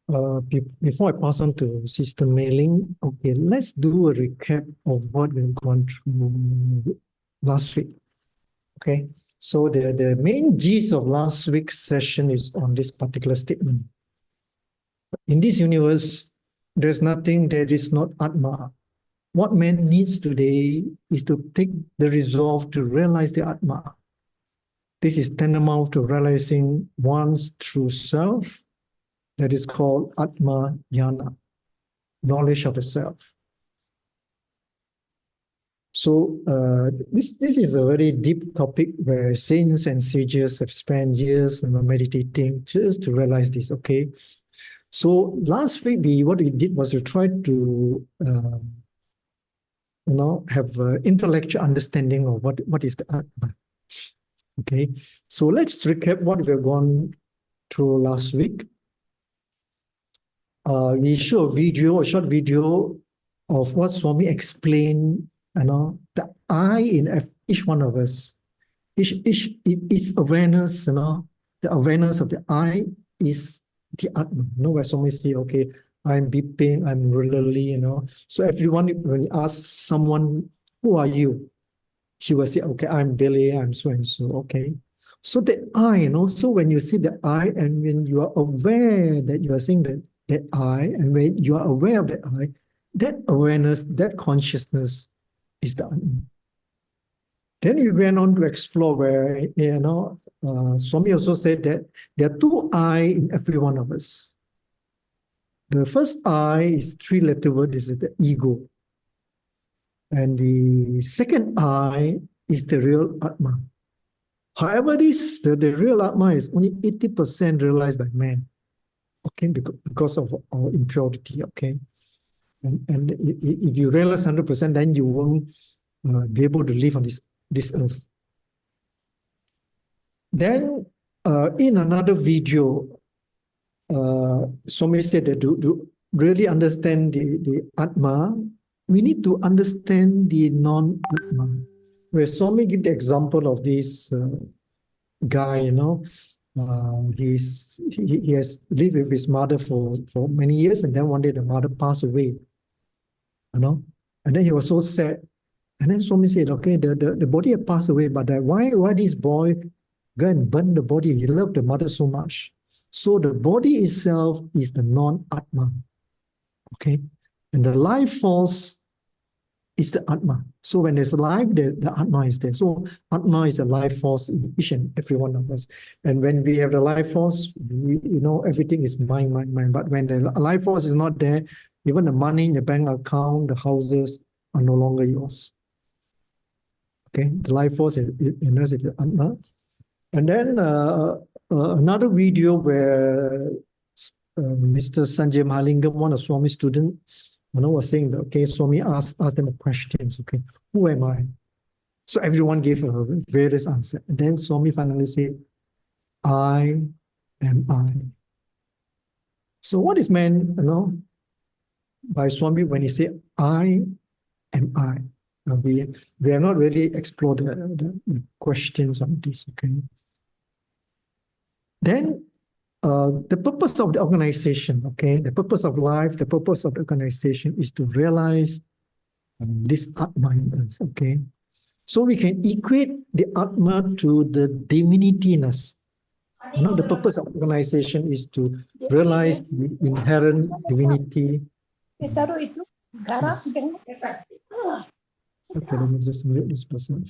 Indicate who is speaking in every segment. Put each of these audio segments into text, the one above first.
Speaker 1: Before I pass on to Sister Mailing, okay, let's do a recap of what we've gone through last week. Okay, so the main gist of last week's session is on this particular statement. In this universe, there's nothing that is not Atma. What man needs today is to take the resolve to realize the Atma. This is tantamount to realizing one's true self. That is called Atma Jnana, knowledge of the self. So this is a very deep topic where saints and sages have spent years meditating just to realize this, okay? So last week, what we did was to try to have intellectual understanding of what is the Atma. Okay, so let's recap what we've gone through last week. We show a short video of what Swami explained, the I in each one of us. Each awareness, the awareness of the I is the Atma. Where Swami say, okay, I'm beeping, I'm really, So everyone, when you ask someone, who are you? She will say, okay, I'm Billy, I'm so and so, okay. So the I, so when you see the I, and when you are aware that you are saying that I, and when you are aware of that I, that awareness, that consciousness is the Atma. Then we went on to explore where, Swami also said that there are two I in every one of us. The first I is three-letter word, is the ego. And the second I is the real Atma. However, the real Atma is only 80% realized by man, okay, because of our impurity, okay. And if you realize 100%, then you won't be able to live on this earth. Then in another video, Swami said that to really understand the Atma, we need to understand the non-Atma. Where Swami give the example of this guy, he has lived with his mother for many years, and then one day the mother passed away, and then he was so sad. And then Swami said, okay, the body had passed away, but why this boy go and burn the body? He loved the mother so much. So the body itself is the non-Atma, okay? And the life force is the Atma. So when there's life, the Atma is there. So Atma is a life force in each and every one of us. And when we have the life force, everything is mind. But when the life force is not there, even the money in the bank account, the houses are no longer yours. Okay, the life force is the Atma. And then another video where Mr. Sanjay Mahalingam, one of Swami's students, was saying that, okay, Swami asked them questions, okay, who am I? So everyone gave various answers. And then Swami finally said, I am I. So what is meant, by Swami when he said, I am I? We have not really explored the questions on this, okay? Then the purpose of the organization, okay, the purpose of life, the purpose of the organization is to realize this Atma in us, okay? So we can equate the Atma to the divinity in us. The purpose of organization is to realize the inherent divinity. Yes. Okay, let me just mute this person.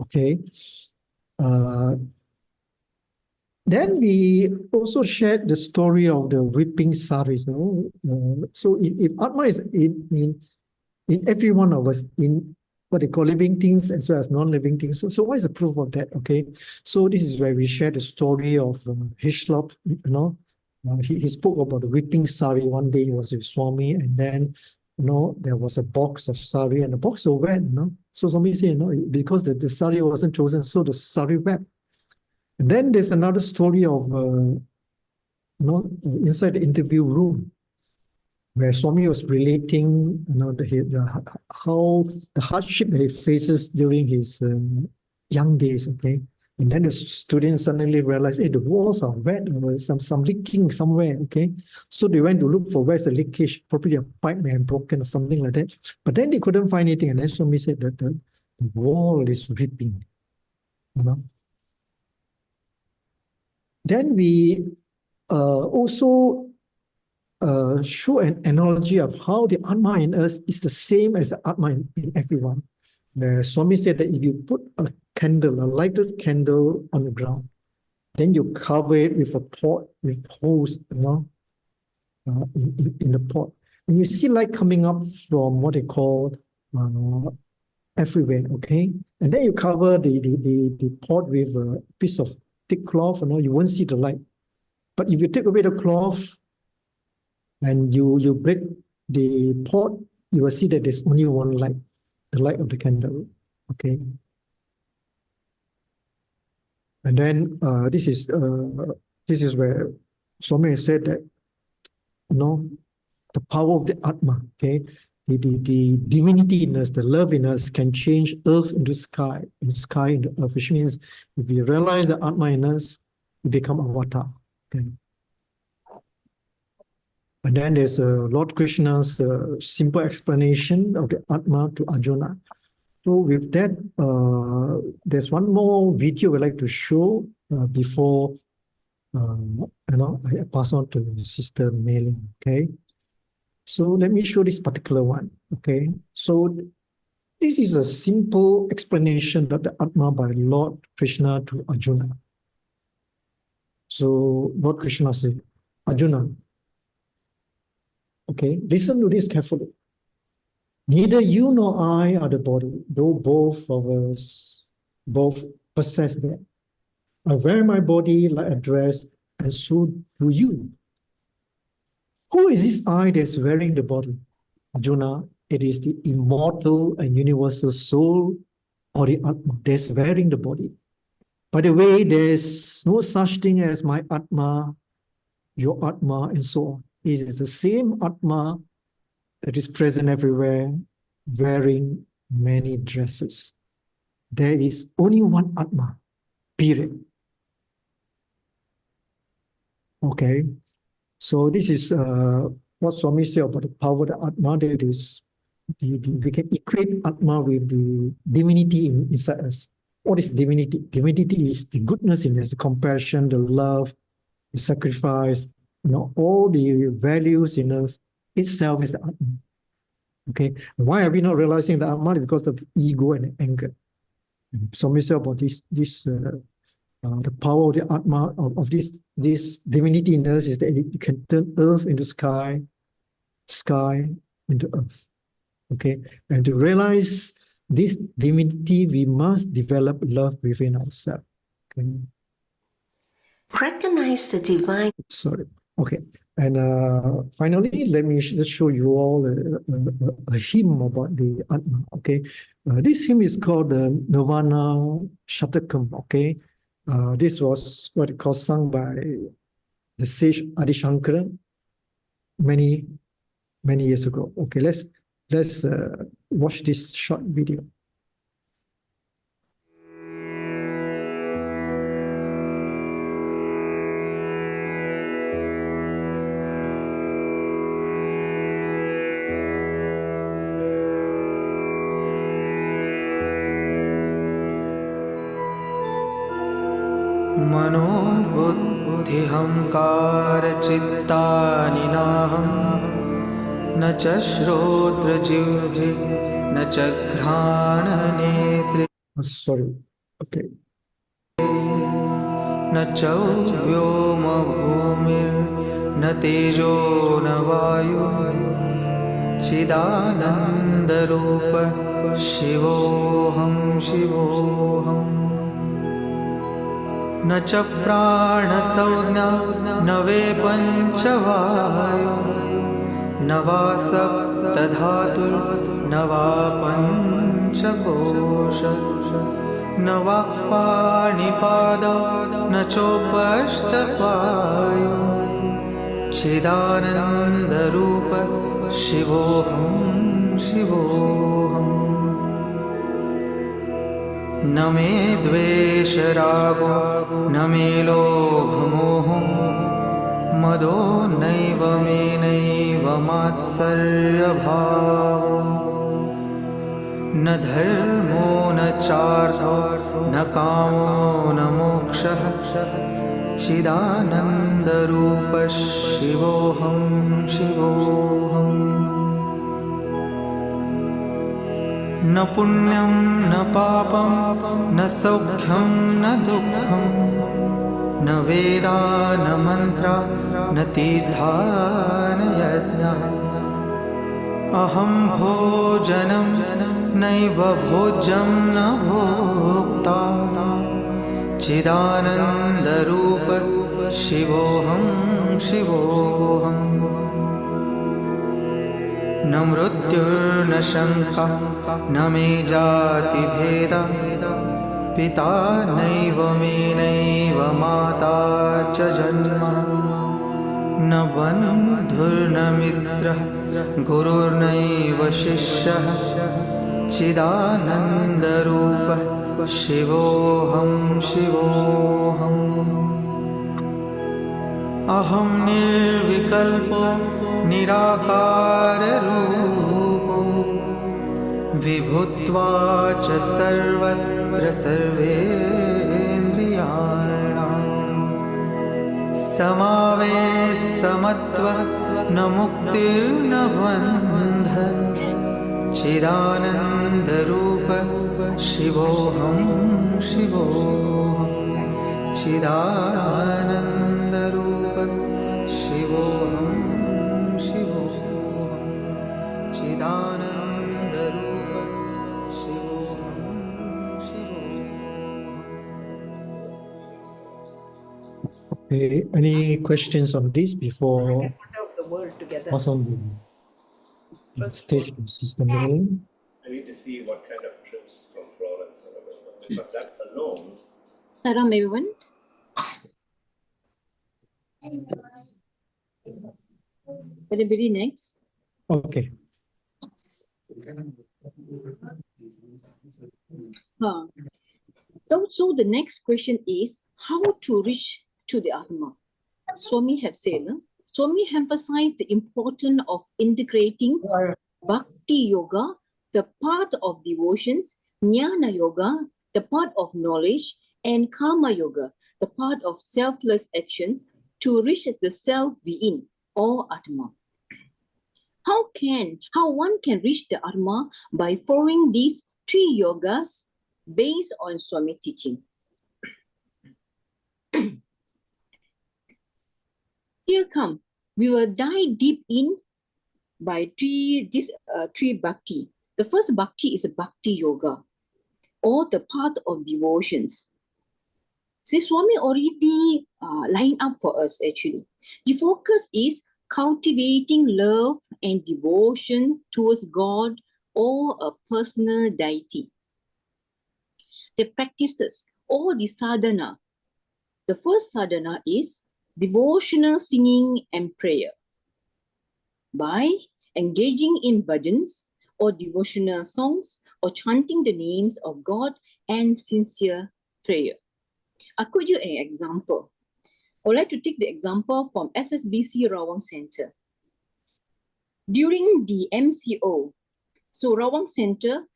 Speaker 1: Okay. Then we also shared the story of the weeping saris. So if Atma is in every one of us, in what they call living things as well as non-living things. So what is the proof of that? Okay, so this is where we share the story of Hishlop. He spoke about the weeping sari. One day he was with Swami, and then there was a box of sari, and the box was wet. So Swami said, because the sari wasn't chosen, so the sari wept. And then there's another story of inside the interview room, where Swami was relating, how the hardship that he faces during his young days. Okay, And then the students suddenly realized, hey, the walls are wet, there was some leaking somewhere, okay? So they went to look for where's the leakage, probably a pipe may have broken or something like that. But then they couldn't find anything. And then Swami said that the wall is dripping, you know. Then we also show an analogy of how the Atma in us is the same as the Atma in everyone. Where Swami said that if you put a candle, a lighted candle on the ground, then you cover it with a pot with holes, you know, in the pot. And you see light coming up from what they call everywhere, okay? And then you cover the pot with a piece of thick cloth, you know, you won't see the light. But if you take away the cloth and you break the pot, you will see that there's only one light, the light of the candle, okay? And then this is where Swami said that, you know, the power of the Atma, okay? The divinity in us, the love in us can change earth into sky, and sky into earth, which means if we realize the Atma in us, we become avatar, okay? And then there's Lord Krishna's simple explanation of the Atma to Arjuna. So with that, there's one more video I'd like to show before I pass on to Sister Mailing, okay? So let me show this particular one, okay? So this is a simple explanation of the Atma by Lord Krishna to Arjuna. So Lord Krishna said, Arjuna, okay, listen to this carefully. Neither you nor I are the body, though both of us possess them. I wear my body like a dress, and so do you. Who is this I that's wearing the body? Arjuna, it is the immortal and universal soul, or the Atma, that's wearing the body. By the way, there's no such thing as my Atma, your Atma, and so on. It is the same Atma that is present everywhere, wearing many dresses. There is only one Atma, period. Okay, so this is what Swami said about the power of the Atma. That is, we can equate Atma with the divinity inside us. What is divinity? Divinity is the goodness in us, the compassion, the love, the sacrifice, you know, all the values in us itself is the Atma. Okay, why are we not realizing the Atma? Because of the ego and the anger. Swami said about the power of the Atma, of this divinity in us is that it can turn earth into sky, sky into earth. Okay, and to realize this divinity, we must develop love within ourselves. Okay.
Speaker 2: Recognize the divine.
Speaker 1: Sorry. Okay. And finally, let me just show you all a hymn about the Atma. Okay. This hymn is called the Nirvana Shatakam. Okay. This was what it was sung by the sage Adi Shankara many years ago. Okay, let's watch this short video.
Speaker 3: मनोबुद्धिहंकार चित्तानि नाहं न च श्रोत्रजिह्वे न च घ्राणनेत्रे
Speaker 1: Sorry. Okay.
Speaker 3: न च व्योमभूमिर्न तेजो न वायु चिदानन्दरूप शिवोऽहं शिवोऽहम् न च प्राणसंज्ञा न वे पञ्चवायु न वा सप्तधातुर्न वा पञ्चकोश न वा पाणिपादौ न चोपस्थपायु चिदानन्दरूप शिवोऽहं शिवोऽहम् न मे द्वेषरागो न मे लोभमोहो मदो नैव मे नैव मात्सर्यभावो न धर्मो न चार्थो न कामो न मोक्षः चिदानन्दरूपः शिवोऽहं शिवोऽहम् न पुण्यं न पापं न सौख्यं न दुःखं न वेदा न मन्त्रा न तीर्था न यज्ञः अहं भोजनं नैव भोज्यं न भोक्ता चिदानन्दरूप शिवोऽहं शिवोऽहम् न मृत्युर्न शङ्का न मे जातिभेदा पिता नैव मे नैव माता च जन्म न बन्धुर्न मित्रः गुरुर्नैव शिष्यः चिदानन्दरूपः शिवोऽहं शिवोऽहम् अहं निर्विकल्पो निराकाररूपो विभुत्वा च सर्वत्र सर्वेन्द्रियाणां समत्वः न मुक्तिर्न बन्धः चिदानन्दरूप शिवोऽहं शिवोऽहम् चिदानन्दरूप शिवोऽहं शिवोऽहम् चिदानन्दरूप शिवोऽहं शिवोऽहम्.
Speaker 1: Okay, any questions on this before
Speaker 2: the word together.
Speaker 1: awesome stage system?
Speaker 4: I need to see what kind of trips from Florence are available, because that alone.
Speaker 2: Saram, everyone. Anybody next?
Speaker 1: Okay.
Speaker 2: So the next question is how to reach to the Atma. Swami have said, Swami emphasized the importance of integrating Bhakti Yoga, the part of devotions, Jnana Yoga, the part of knowledge, and Karma Yoga, the part of selfless actions to reach the self within, or Atma. How one can reach the Atma by following these three yogas based on Swami teaching. Here come, we will dive deep in by three bhakti. The first bhakti is a bhakti yoga, or the path of devotions. See, Swami already lined up for us actually. The focus is cultivating love and devotion towards God or a personal deity. The practices or the sadhana. The first sadhana is devotional singing and prayer. By engaging in bhajans or devotional songs or chanting the names of God and sincere prayer. I could give an example. I would like to take the example from SSBC Rawang Center. During the MCO, so Rawang Center,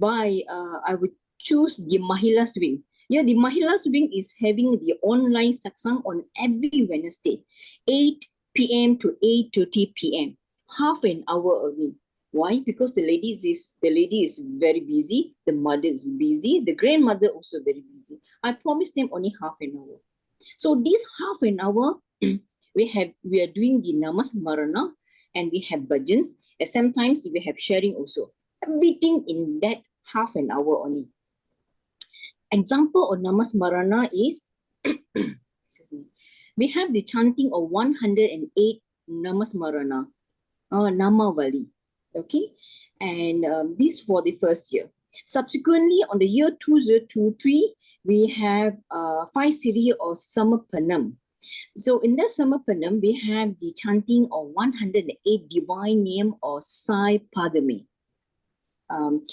Speaker 2: I would choose the Mahila Swing. Yeah, the Mahila Swing is having the online satsang on every Wednesday, 8 p.m. to 8:30 p.m. Half an hour only. Why? Because the lady is very busy, the mother is busy, the grandmother also very busy. I promised them only half an hour. So this half an hour, we are doing the Namasmarana and we have bhajans, and sometimes we have sharing also. Everything in that half an hour only. Example of Namasmarana is, we have the chanting of 108 Namasmarana, Namavali, okay? And this for the first year. Subsequently, on the year 2023, we have 5 series of Samapanam. So in that Samapanam, we have the chanting of 108 divine name or Sai Padame.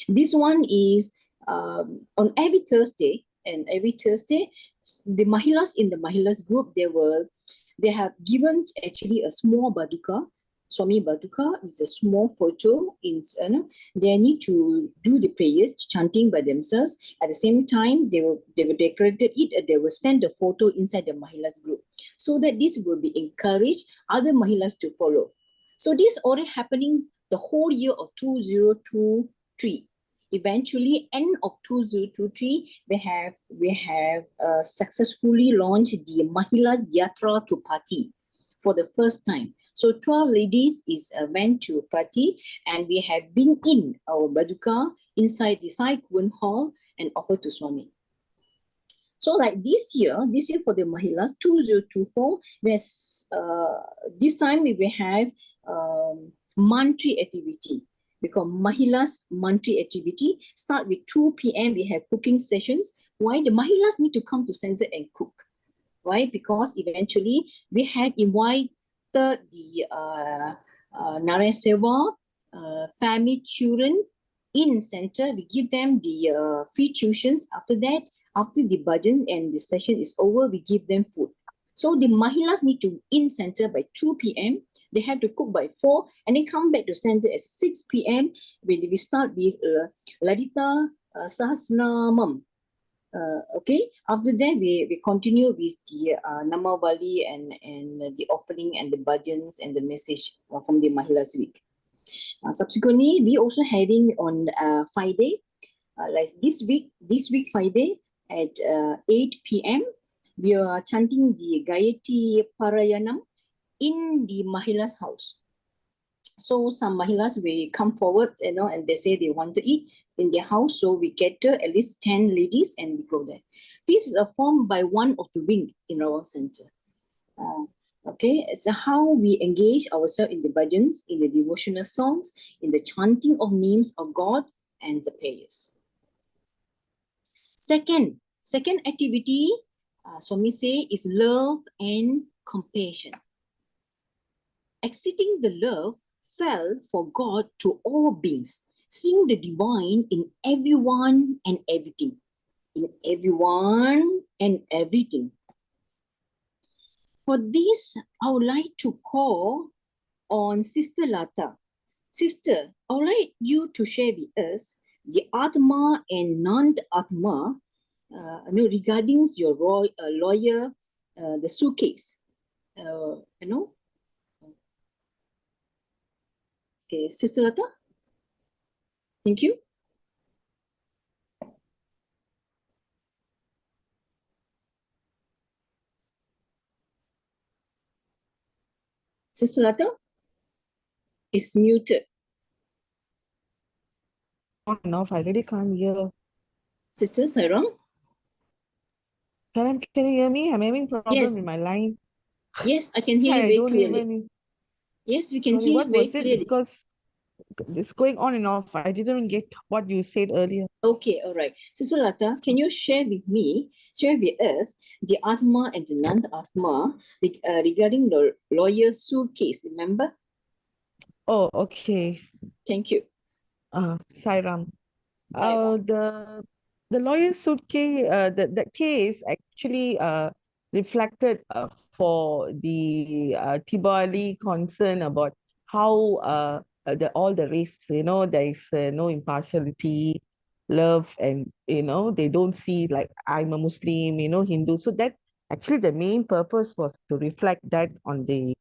Speaker 2: This one is on every Thursday, the Mahilas in the Mahilas group, they have given actually a small Baduka. Swami Baduka is a small photo. They need to do the prayers, chanting by themselves. At the same time, they will decorate it. They will send the photo inside the Mahilas group, so that this will be encouraged other Mahilas to follow. So this already happening the whole year of 2023. Eventually, end of 2023, we have successfully launched the Mahila Yatra to Pati for the first time. So 12 ladies went to Pati, and we have been in our Baduka inside the Sai Kuan Hall and offered to Swami. So like this year for the Mahilas 2024, this time we will have monthly activity. Because Mahilas monthly activity start with 2 p.m. We have cooking sessions. Why? The Mahilas need to come to center and cook. Why? Because eventually we had invited the Naraseva family children in center. We give them the free tuitions. After that, after the bhajan and the session is over, we give them food. So the Mahilas need to in center by 2 p.m. They have to cook by 4 and then come back to center at 6 p.m. when we start with Ladita Sahasnamam. Okay, after that we continue with the Namavali and the offering and the bhajans and the message from the Mahilas week. Subsequently, we also having on Friday, like this week Friday at 8 p.m. we are chanting the Gayatri Parayanam in the Mahilas house. So some Mahilas will come forward, and they say they want to eat in their house. So we gather at least 10 ladies and we go there. This is formed by one of the wing in our center. Okay, so how we engage ourselves in the bhajans, in the devotional songs, in the chanting of names of God and the prayers. Second activity, Swami say, is love and compassion. Exceeding the love fell for God to all beings, seeing the divine in everyone and everything. In everyone and everything. For this, I would like to call on Sister Lata. Sister, I would like you to share with us the Atma and non-Atma regarding your lawyer, the suitcase. Okay, Sister Lata. Thank you. Sister Lata is muted.
Speaker 5: On and off, I really can't hear.
Speaker 2: Sister Saram?
Speaker 5: Can you hear me? I'm having problem
Speaker 2: Yes.
Speaker 5: with my line.
Speaker 2: Yes, I can hear you
Speaker 5: I
Speaker 2: very
Speaker 5: don't
Speaker 2: clearly.
Speaker 5: even.
Speaker 2: Yes, we can
Speaker 5: Sorry,
Speaker 2: hear
Speaker 5: what
Speaker 2: you very
Speaker 5: was it?
Speaker 2: clearly.
Speaker 5: Because it's going on and off. I didn't even get what you said earlier.
Speaker 2: Okay, all right. Sister Lata, can you share with us the Atma and the non-Atma regarding the lawyer suitcase, remember?
Speaker 5: Oh, okay.
Speaker 2: Thank you.
Speaker 5: Sairam.
Speaker 2: Sairam.
Speaker 5: The lawyer's suitcase, that case actually reflected for the Tibali concern about how all the race, there is no impartiality, love, and they don't see like I'm a Muslim, Hindu. So that actually the main purpose was to reflect that on the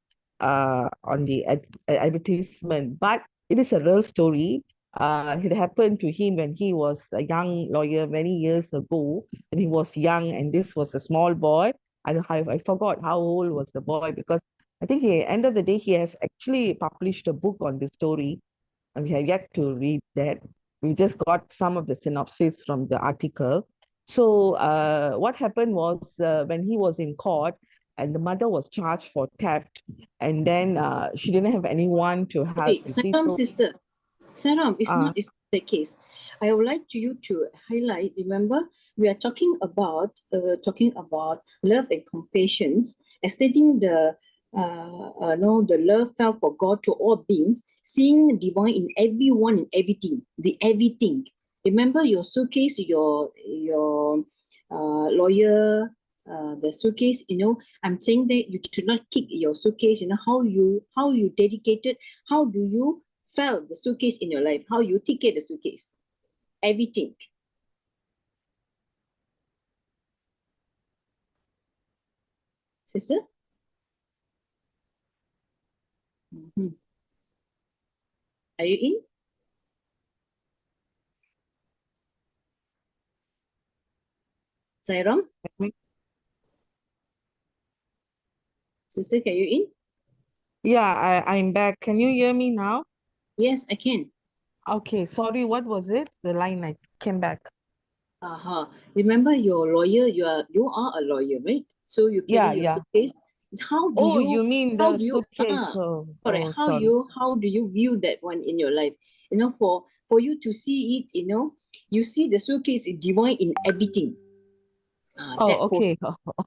Speaker 5: advertisement, but it is a real story. It happened to him when he was a young lawyer many years ago, when he was young, and this was a small boy. I forgot how old was the boy, because I think end of the day, he has actually published a book on this story, and we have yet to read that. We just got some of the synopsis from the article. So what happened was when he was in court, and the mother was charged for theft, and then she didn't have anyone to help.
Speaker 2: Wait, Saram, sister. Saram, it's not the case. I would like you to highlight, remember, we are talking about love and compassion, stating the love felt for God to all beings, seeing divine in everyone and everything, the everything. Remember your suitcase, your lawyer, the suitcase, I'm saying that you should not kick your suitcase, how you dedicated, how do you felt the suitcase in your life, how you take care of the suitcase, everything. Sister? Are you in? Sairam? Sister, can you in?
Speaker 5: Yeah, I'm back. Can you hear me now?
Speaker 2: Yes, I can.
Speaker 5: Okay, sorry, what was it? The line, I came back.
Speaker 2: Remember your lawyer, you are a lawyer, right? So you carry your
Speaker 5: Yeah.
Speaker 2: suitcase. How do
Speaker 5: Oh,
Speaker 2: you
Speaker 5: you mean
Speaker 2: how
Speaker 5: the
Speaker 2: do you
Speaker 5: suitcase? Oh,
Speaker 2: correct,
Speaker 5: sorry.
Speaker 2: how do you view that one in your life? For you to see it, you see the suitcase is divine in everything.
Speaker 5: Oh, okay.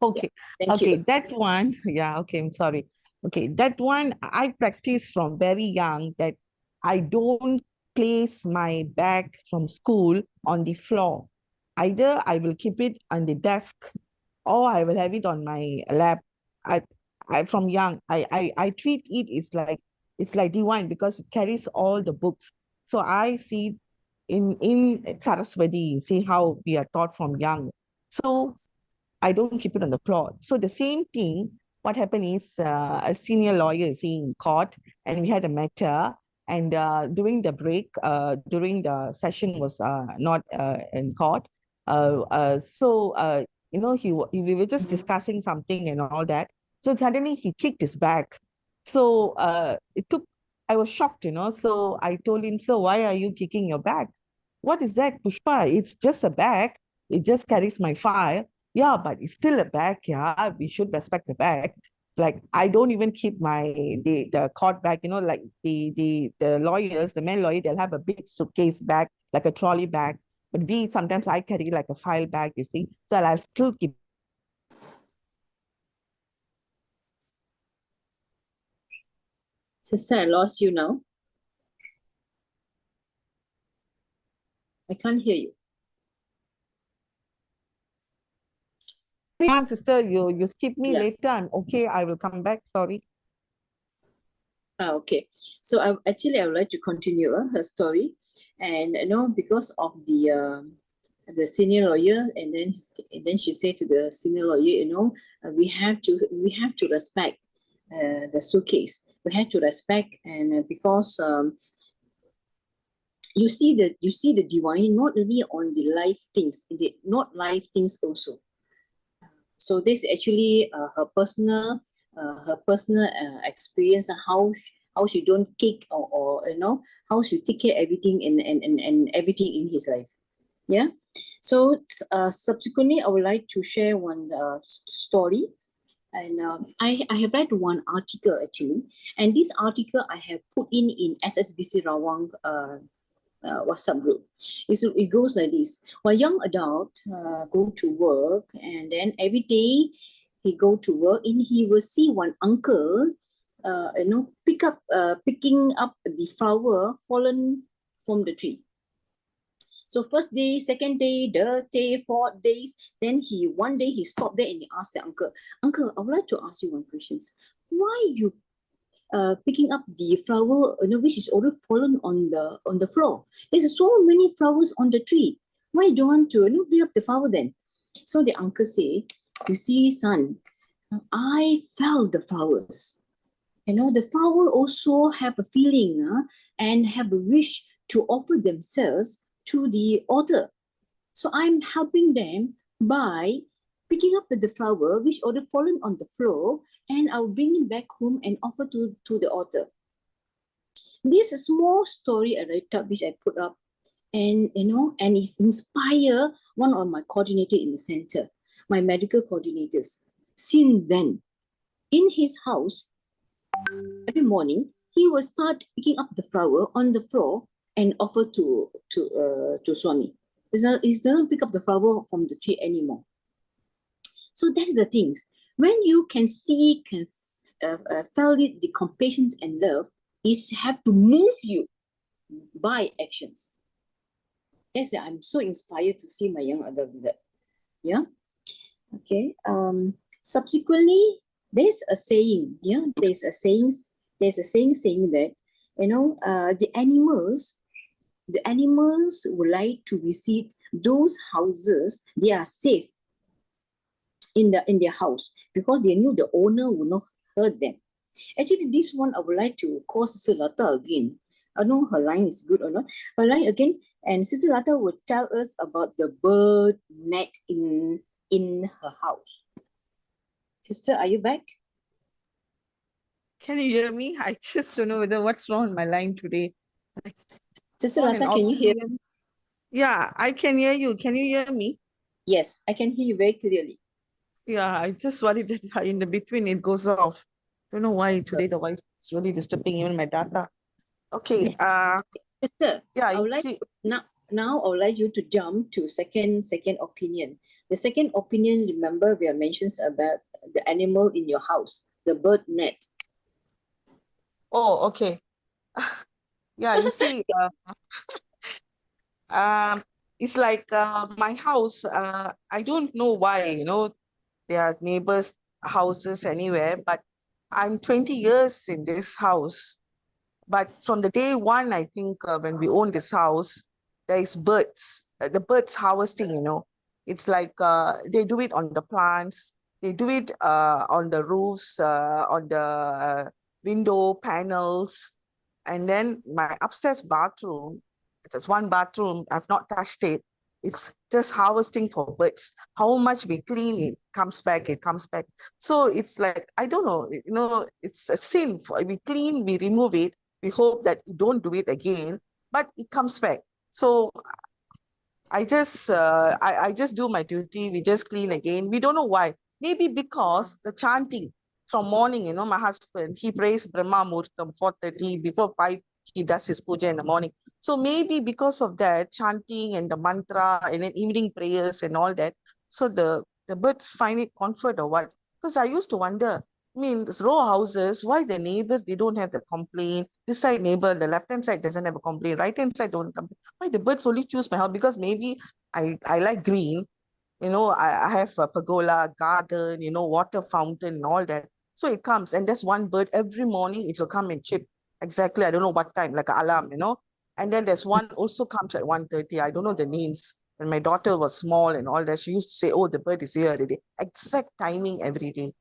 Speaker 5: Okay.
Speaker 2: Thank
Speaker 5: Okay,
Speaker 2: you.
Speaker 5: that one, yeah, okay, I'm sorry. Okay, that one I practice from very young, that I don't place my bag from school on the floor. Either I will keep it on the desk or I will have it on my lap. I, I from young, I treat it, it's like divine because it carries all the books. So I see in Saraswati, see how we are taught from young. So I don't keep it on the floor. So the same thing, what happened is a senior lawyer is in court and we had a matter, and during the break, during the session was not in court. We were just discussing something and all that. So suddenly he kicked his bag. So I was shocked, So I told him, so why are you kicking your bag? What is that, Pushpa? It's just a bag. It just carries my file. Yeah, but it's still a bag. Yeah, we should respect the bag. Like I don't even keep the court bag. Like the lawyers, the men lawyer, they'll have a big suitcase bag, like a trolley bag. But we sometimes I carry like a file bag. You see, so I'll still keep.
Speaker 2: Sister, I lost you now. I can't hear you.
Speaker 5: Sister, you skip me
Speaker 2: Yeah.
Speaker 5: later. I'm okay. I will come back. Sorry.
Speaker 2: Okay. So I would like to continue her story, and because of the senior lawyer, and then she said to the senior lawyer, we have to respect the suitcase. We have to respect, and because you see the divine not only on the life things, in the not life things also. So this is actually her personal experience, how she don't kick, or how she take care everything and everything in his life. Yeah. So subsequently, I would like to share one story. And I have read one article actually, and this article I have put in SSBC Rawang WhatsApp group. It goes like this: one young adult go to work, and then every day he go to work, and he will see one uncle, picking up the flower fallen from the tree. So first day, second day, third day, 4 days, then one day he stopped there and he asked the uncle, "Uncle, I would like to ask you one question. Why you picking up the flower, which is already fallen on the floor? There's so many flowers on the tree. Why you don't want to pick up the flower then?" So the uncle said, "You see, son, I felt the flowers. The flower also have a feeling, and have a wish to offer themselves to the altar. So I'm helping them by picking up the flower which already fallen on the floor, and I'll bring it back home and offer to the altar." This small story I write up, which I put up, and it's inspire one of my coordinator in the center, my medical coordinators. Since then, in his house, every morning he will start picking up the flower on the floor and offer to Swami. He doesn't pick up the flower from the tree anymore. So that is the things. When you can see, can feel it, the compassion and love is have to move you by actions. That's it. I'm so inspired to see my young adult do that. Yeah. Okay. Subsequently, there's a saying. Yeah. There's a saying saying that, the animals would like to visit those houses they are safe in their house, because they knew the owner would not hurt them. Actually, this one I would like to call Sister Lata again. I don't know her line is good or not. Her line again, and Sister Lata would tell us about the bird net in her house. Sister, are you back?
Speaker 5: Can you hear me? I just don't know what's wrong with my line today.
Speaker 2: Sister
Speaker 5: On
Speaker 2: Lata,
Speaker 5: and
Speaker 2: can
Speaker 5: off.
Speaker 2: you hear?
Speaker 5: Yeah, I can hear you. Can you hear me?
Speaker 2: Yes, I can hear you very clearly.
Speaker 5: Yeah, I just worried that in the between it goes off. Don't know why today the Wi-Fi is really disturbing even my data. Okay.
Speaker 2: Sister,
Speaker 5: Yeah,
Speaker 2: I
Speaker 5: you
Speaker 2: would like
Speaker 5: see.
Speaker 2: now I would like you to jump to second opinion. The second opinion, remember, we have mentioned about the animal in your house, the bird net.
Speaker 5: Oh, okay. Yeah, you see, it's like my house. I don't know why, there are neighbors' houses anywhere, but I'm 20 years in this house. But from the day one, I think when we own this house, there is birds, the birds harvesting, It's like they do it on the plants, they do it on the roofs, on the window panels. And then my upstairs bathroom, it's one bathroom, I've not touched it. It's just harvesting for birds. How much we clean it comes back, it comes back. So it's like, I don't know, it's a sin. We clean, we remove it. We hope that you don't do it again, but it comes back. So I just do my duty. We just clean again. We don't know why. Maybe because the chanting from morning, my husband, he prays Brahma Murtam 4:30. Before 5, he does his puja in the morning. So maybe because of that, chanting and the mantra and then evening prayers and all that, so the birds find it comfort or what? Because I used to wonder, I mean, this row houses, why the neighbors, they don't have the complaint? This side neighbor, the left-hand side doesn't have a complaint. Right-hand side don't complain. Why the birds only choose my house? Because maybe I like green, I have a pergola, garden, water fountain and all that. So it comes, and there's one bird every morning, it will come and chip. Exactly, I don't know what time, like an alarm, And then there's one also comes at 1:30. I don't know the names. When my daughter was small and all that, she used to say, oh, the bird is here already. Exact timing every day.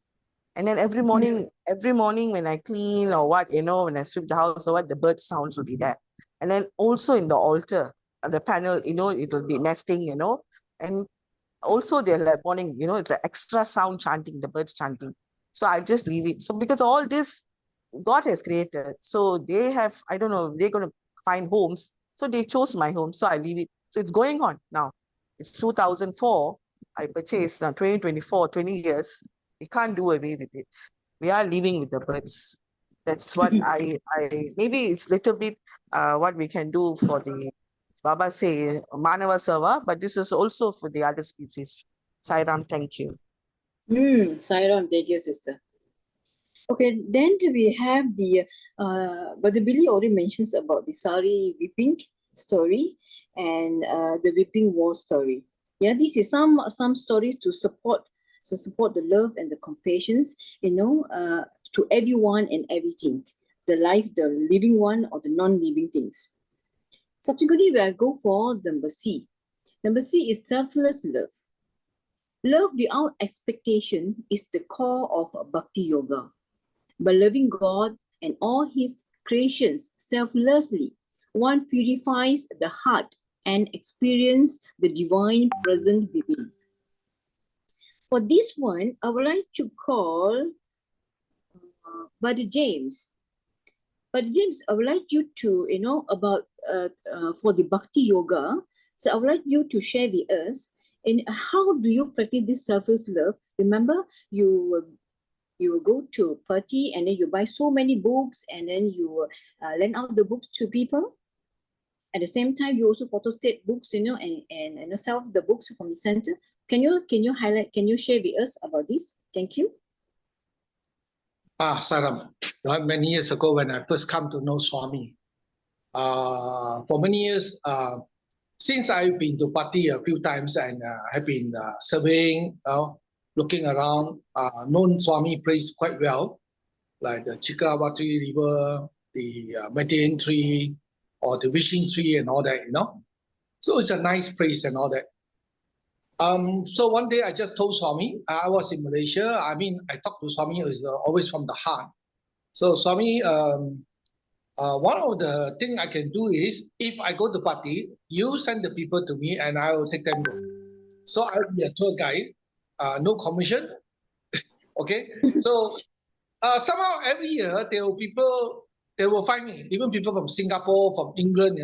Speaker 5: And then every morning when I clean or what, when I sweep the house or what, the bird sounds will be there. And then also in the altar, the panel, it will be nesting, and also they're like morning, it's an extra sound chanting, the birds chanting. So I just leave it. So because all this God has created, so they have, I don't know, they're going to find homes. So they chose my home. So I leave it. So it's going on now. It's 2004. I purchased 2024, 20 years. We can't do away with it. We are living with the birds. That's what I maybe it's little bit what we can do for the Baba say Manava Seva, but this is also for the other species. Sairam, thank you.
Speaker 2: Sairam, thank you, sister. Okay, then we have but the Billy already mentions about the sari whipping story and the whipping war story. Yeah, this is some stories to support the love and the compassion, to everyone and everything, the living one or the non-living things. Subsequently, we'll go for number C. Number C is selfless love. Love without expectation is the core of Bhakti Yoga. By loving God and all His creations selflessly, one purifies the heart and experiences the divine presence within. For this one, I would like to call Brother James. But James, I would like you to, about for the Bhakti Yoga. So I would like you to share with us, and how do you practice this selfless love? Remember, you go to a party and then you buy so many books and then you lend out the books to people. At the same time, you also photostate books, and sell the books from the center. Can you highlight? Can you share with us about this? Thank you.
Speaker 6: Saram, many years ago when I first come to know Swami, for many years, since I've been to party a few times and have been surveying, looking around, known Swami place quite well, like the Chikrawati River, the Median tree, or the wishing tree and all that, So it's a nice place and all that. So one day I just told Swami, I was in Malaysia. I mean, I talked to Swami, it was always from the heart. So Swami, one of the things I can do is, if I go to party, you send the people to me and I will take them go. So I'll be a tour guide, no commission. Okay. So somehow every year they will find me, even people from Singapore, from England,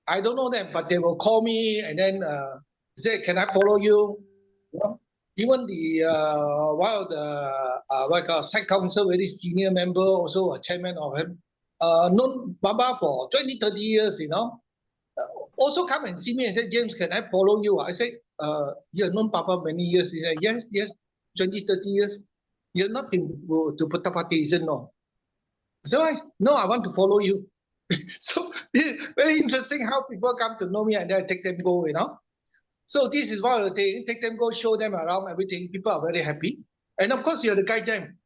Speaker 6: I don't know them, but they will call me and then say, can I follow you? Even the one of the site council, very senior member, also a chairman of him, known Baba for 20, 30 years, also come and see me and say, James, can I follow you? I say, you have known Papa many years. He said, yes, 20, 30 years. You're not been to Puttapati, isn't no? I said, why? No, I want to follow you. So very interesting how people come to know me and then I take them go, So this is one of the things, take them go, show them around everything. People are very happy. And of course, you have to guide them.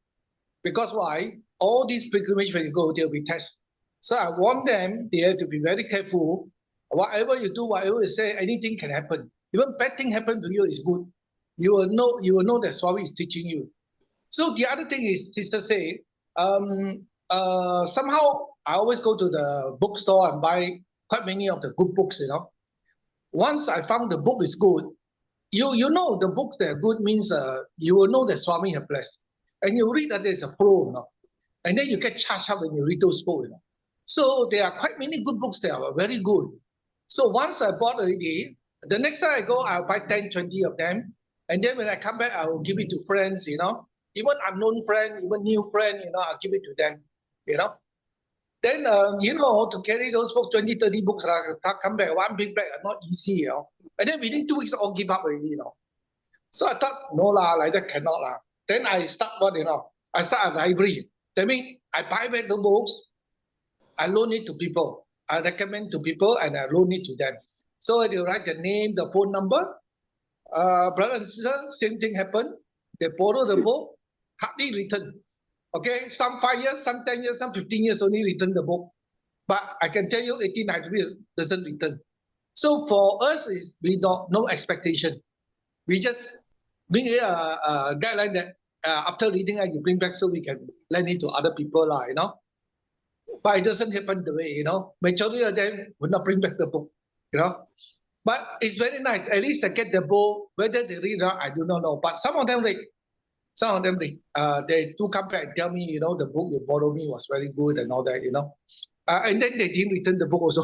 Speaker 6: Because why? All these pilgrimage, when you go, they'll be tested. So I warn them, they have to be very careful. Whatever you do, whatever you say, anything can happen. Even bad thing happen to you is good. You will know that Swami is teaching you. So the other thing is, sister say, somehow I always go to the bookstore and buy quite many of the good books, Once I found the book is good, you know the books that are good means you will know that Swami has blessed. And you read that there's a flow, and then you get charged up when you read those books. So there are quite many good books that are very good. So once I bought already, the next time I go, I'll buy 10, 20 of them. And then when I come back, I will give it to friends, Even unknown friend, even new friend, I'll give it to them, Then, to carry those books, 20, 30 books, come back, one big bag, not easy, And then within 2 weeks, all give up already, So I thought, no lah, like that cannot lah. Then I start I start a library. That means I buy back the books, I loan it to people. I recommend to people and I loan it to them. So they write the name, the phone number. Brother and sister, same thing happened. They borrow the book, hardly return. Okay, some 5 years, some 10 years, some 15 years only return the book. But I can tell you 18, 19 years doesn't return. So for us, we no expectation. We just bring a guideline that after reading, you bring back so we can lend it to other people, But it doesn't happen the way, Majority of them will not bring back the book, But it's very nice. At least I get the book. Whether they read or not, I do not know. But some of them read. Some of them read. They do come back and tell me, the book you borrowed me was very good and all that, And then they didn't return the book also.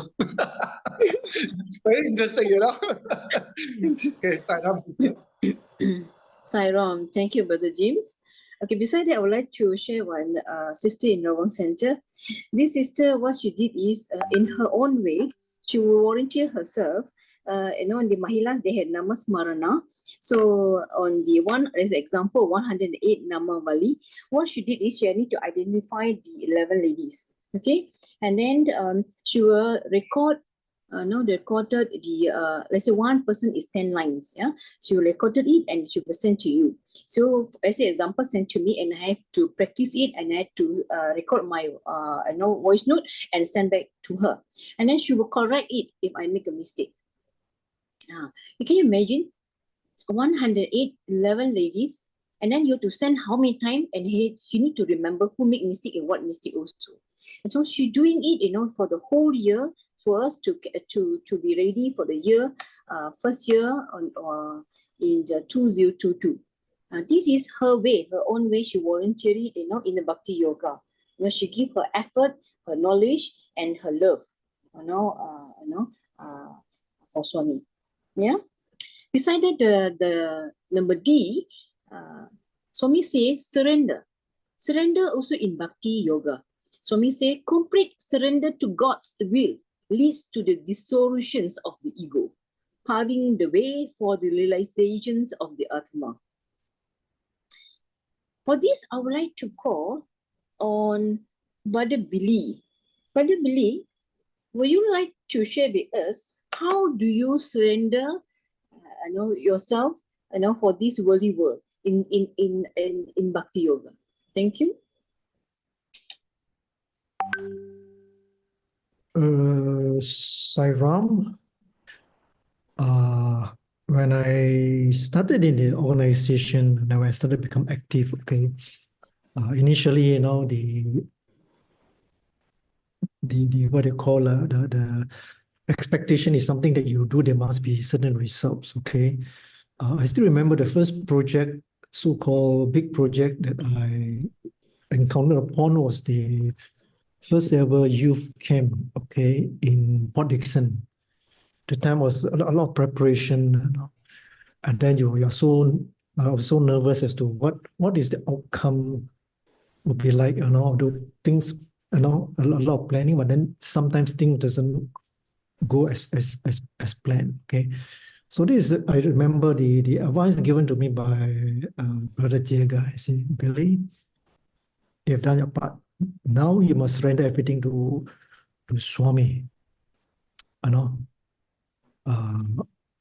Speaker 6: Very interesting, Okay, Sairam.
Speaker 2: Sairam, thank you, Brother James. Okay, beside that, I would like to share one sister in Rawang Center. This sister, what she did is, in her own way, she will volunteer herself. In the Mahilas, they had Nama Smarana. So on the one, as an example, 108 Nama Vali, what she did is she need to identify the 11 ladies. Okay, and then she will recorded the let's say one person is 10 lines. Yeah, she will recorded it and she will send to you. So as an example, send to me and I have to practice it and I have to record my voice note and send back to her. And then she will correct it if I make a mistake. Can you imagine 108, 11 ladies, and then you have to send how many times, and she need to remember who make mistake and what mistake also. And so she's doing it, for the whole year for us to be ready for the year, first year in the 2022. This is her way, her own way. She volunteered, in the Bhakti Yoga. She give her effort, her knowledge, and her love, for Swami. Yeah. Beside that, the number D, Swami says surrender. Surrender also in Bhakti Yoga. Swami says complete surrender to God's will leads to the dissolutions of the ego, paving the way for the realizations of the Atma. For this, I would like to call on Brother Billy. Brother Billy, would you like to share with us how do you surrender, yourself, for this worldly world in Bhakti Yoga? Thank you.
Speaker 1: Sairam, when I started in the organization, now I started to become active. Okay, initially, the what you call the expectation is something that you do. There must be certain results. Okay, I still remember the first project, so-called big project that I encountered upon was the first ever youth camp. Okay, in Port Dickson. The time was a lot of preparation, and then you're so I was so nervous as to what is the outcome would be like. The things, a lot of planning, but then sometimes things doesn't go as planned. Okay, so this is, I remember the advice given to me by Brother Jaga. I say, Billy, you've done your part. Now you must surrender everything to Swami.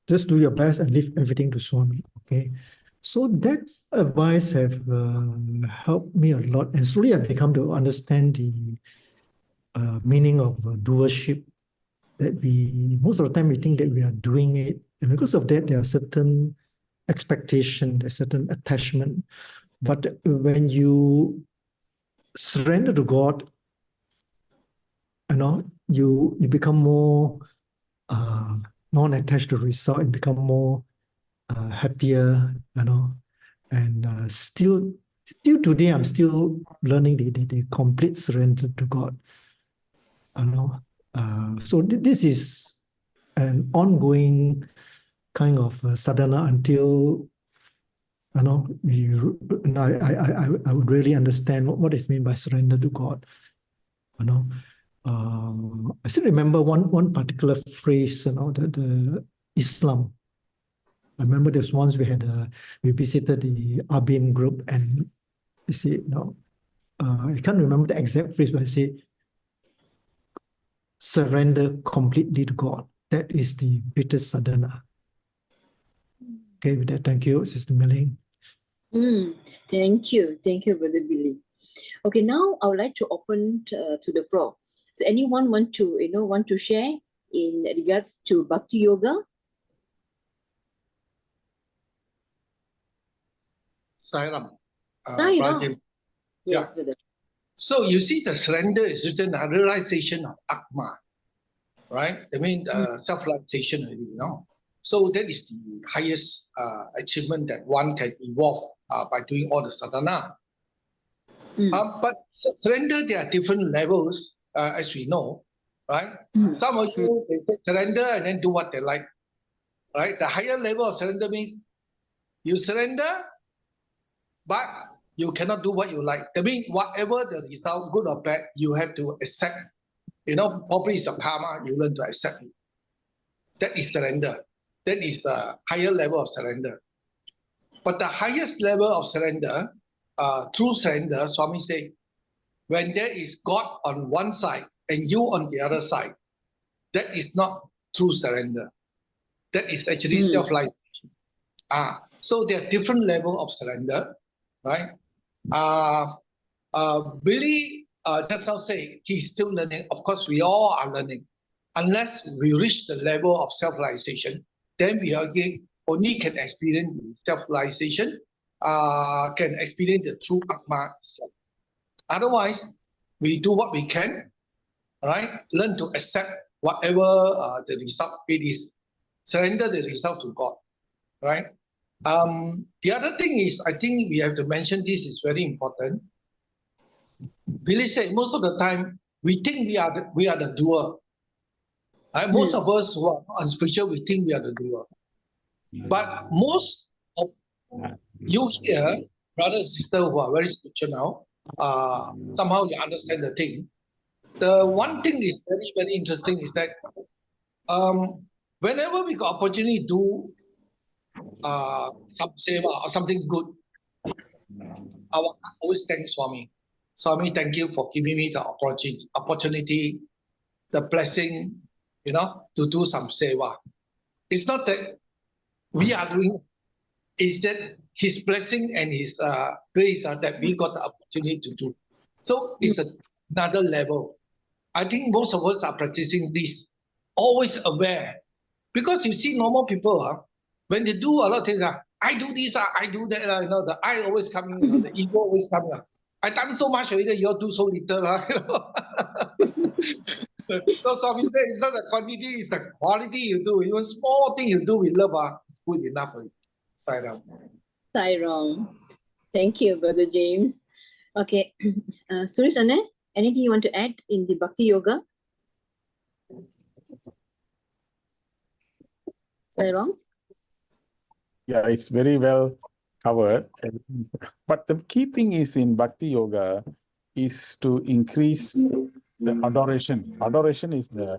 Speaker 1: Just do your best and leave everything to Swami. Okay, so that advice have helped me a lot, and slowly I become to understand the meaning of doership. That we most of the time we think that we are doing it, and because of that there are certain expectation, there's certain attachment. But when you surrender to God, you become more non-attached to result and become more happier, and still today I'm still learning the complete surrender to God. So this is an ongoing kind of sadhana until I would really understand what is meant by surrender to God. I still remember one particular phrase, the Islam. I remember this once we visited the Abim group, and they said, I can't remember the exact phrase, but I said, surrender completely to God. That is the greatest sadhana. Okay, with that, thank you, Sister Milling.
Speaker 2: Thank you, Brother Billy. Okay, now I would like to open to the floor. Does anyone want to share in regards to Bhakti Yoga?
Speaker 6: Sairam.
Speaker 2: Sairam. Yes, brother.
Speaker 6: So you see, the surrender is written a realization of ATMA, right? I mean, self-realization, So that is the highest achievement that one can evolve by doing all the sadhana. But surrender, there are different levels, as we know, right? Some of you, they say surrender and then do what they like, right? The higher level of surrender means you surrender, but you cannot do what you like. That means whatever the result, good or bad, you have to accept. Probably it's the karma, you learn to accept it. That is surrender. That is the higher level of surrender. But the highest level of surrender, true surrender, Swami said, when there is God on one side and you on the other side, that is not true surrender. That is actually self-realization. So there are different levels of surrender, right? Billy just now say he's still learning. Of course, we all are learning. Unless we reach the level of self-realization, then we only can experience self-realization, can experience the true Atma itself. Otherwise, we do what we can, right? Learn to accept whatever the result it is. Surrender the result to God, right? The other thing is, I think we have to mention this is very important. Billy said most of the time we think we are the doer. Right? Most of us who are unspiritual, we think we are the doer. But most of you here, brothers and sisters who are very spiritual now, somehow you understand the thing. The one thing is very, very interesting is that whenever we got opportunity to do some seva or something good, I always thank Swami. Swami, thank you for giving me the opportunity, the blessing, to do some seva. It's not that we are doing, it's that his blessing and his grace that we got the opportunity to do. So it's another level. I think most of us are practicing this, always aware. Because you see normal people, when they do a lot of things, I do this, I do that, the I always coming, the ego always coming. I done so much already, you all do so little. So Swami said, it's not the quantity, it's the quality you do. Even small thing you do with love, it's good enough for you. Sairam.
Speaker 2: Sairam. Thank you, Brother James. Okay. Suresh, anything you want to add in the Bhakti Yoga? Sairam?
Speaker 7: Yeah, it's very well covered. But the key thing is in Bhakti Yoga is to increase the adoration. Adoration is the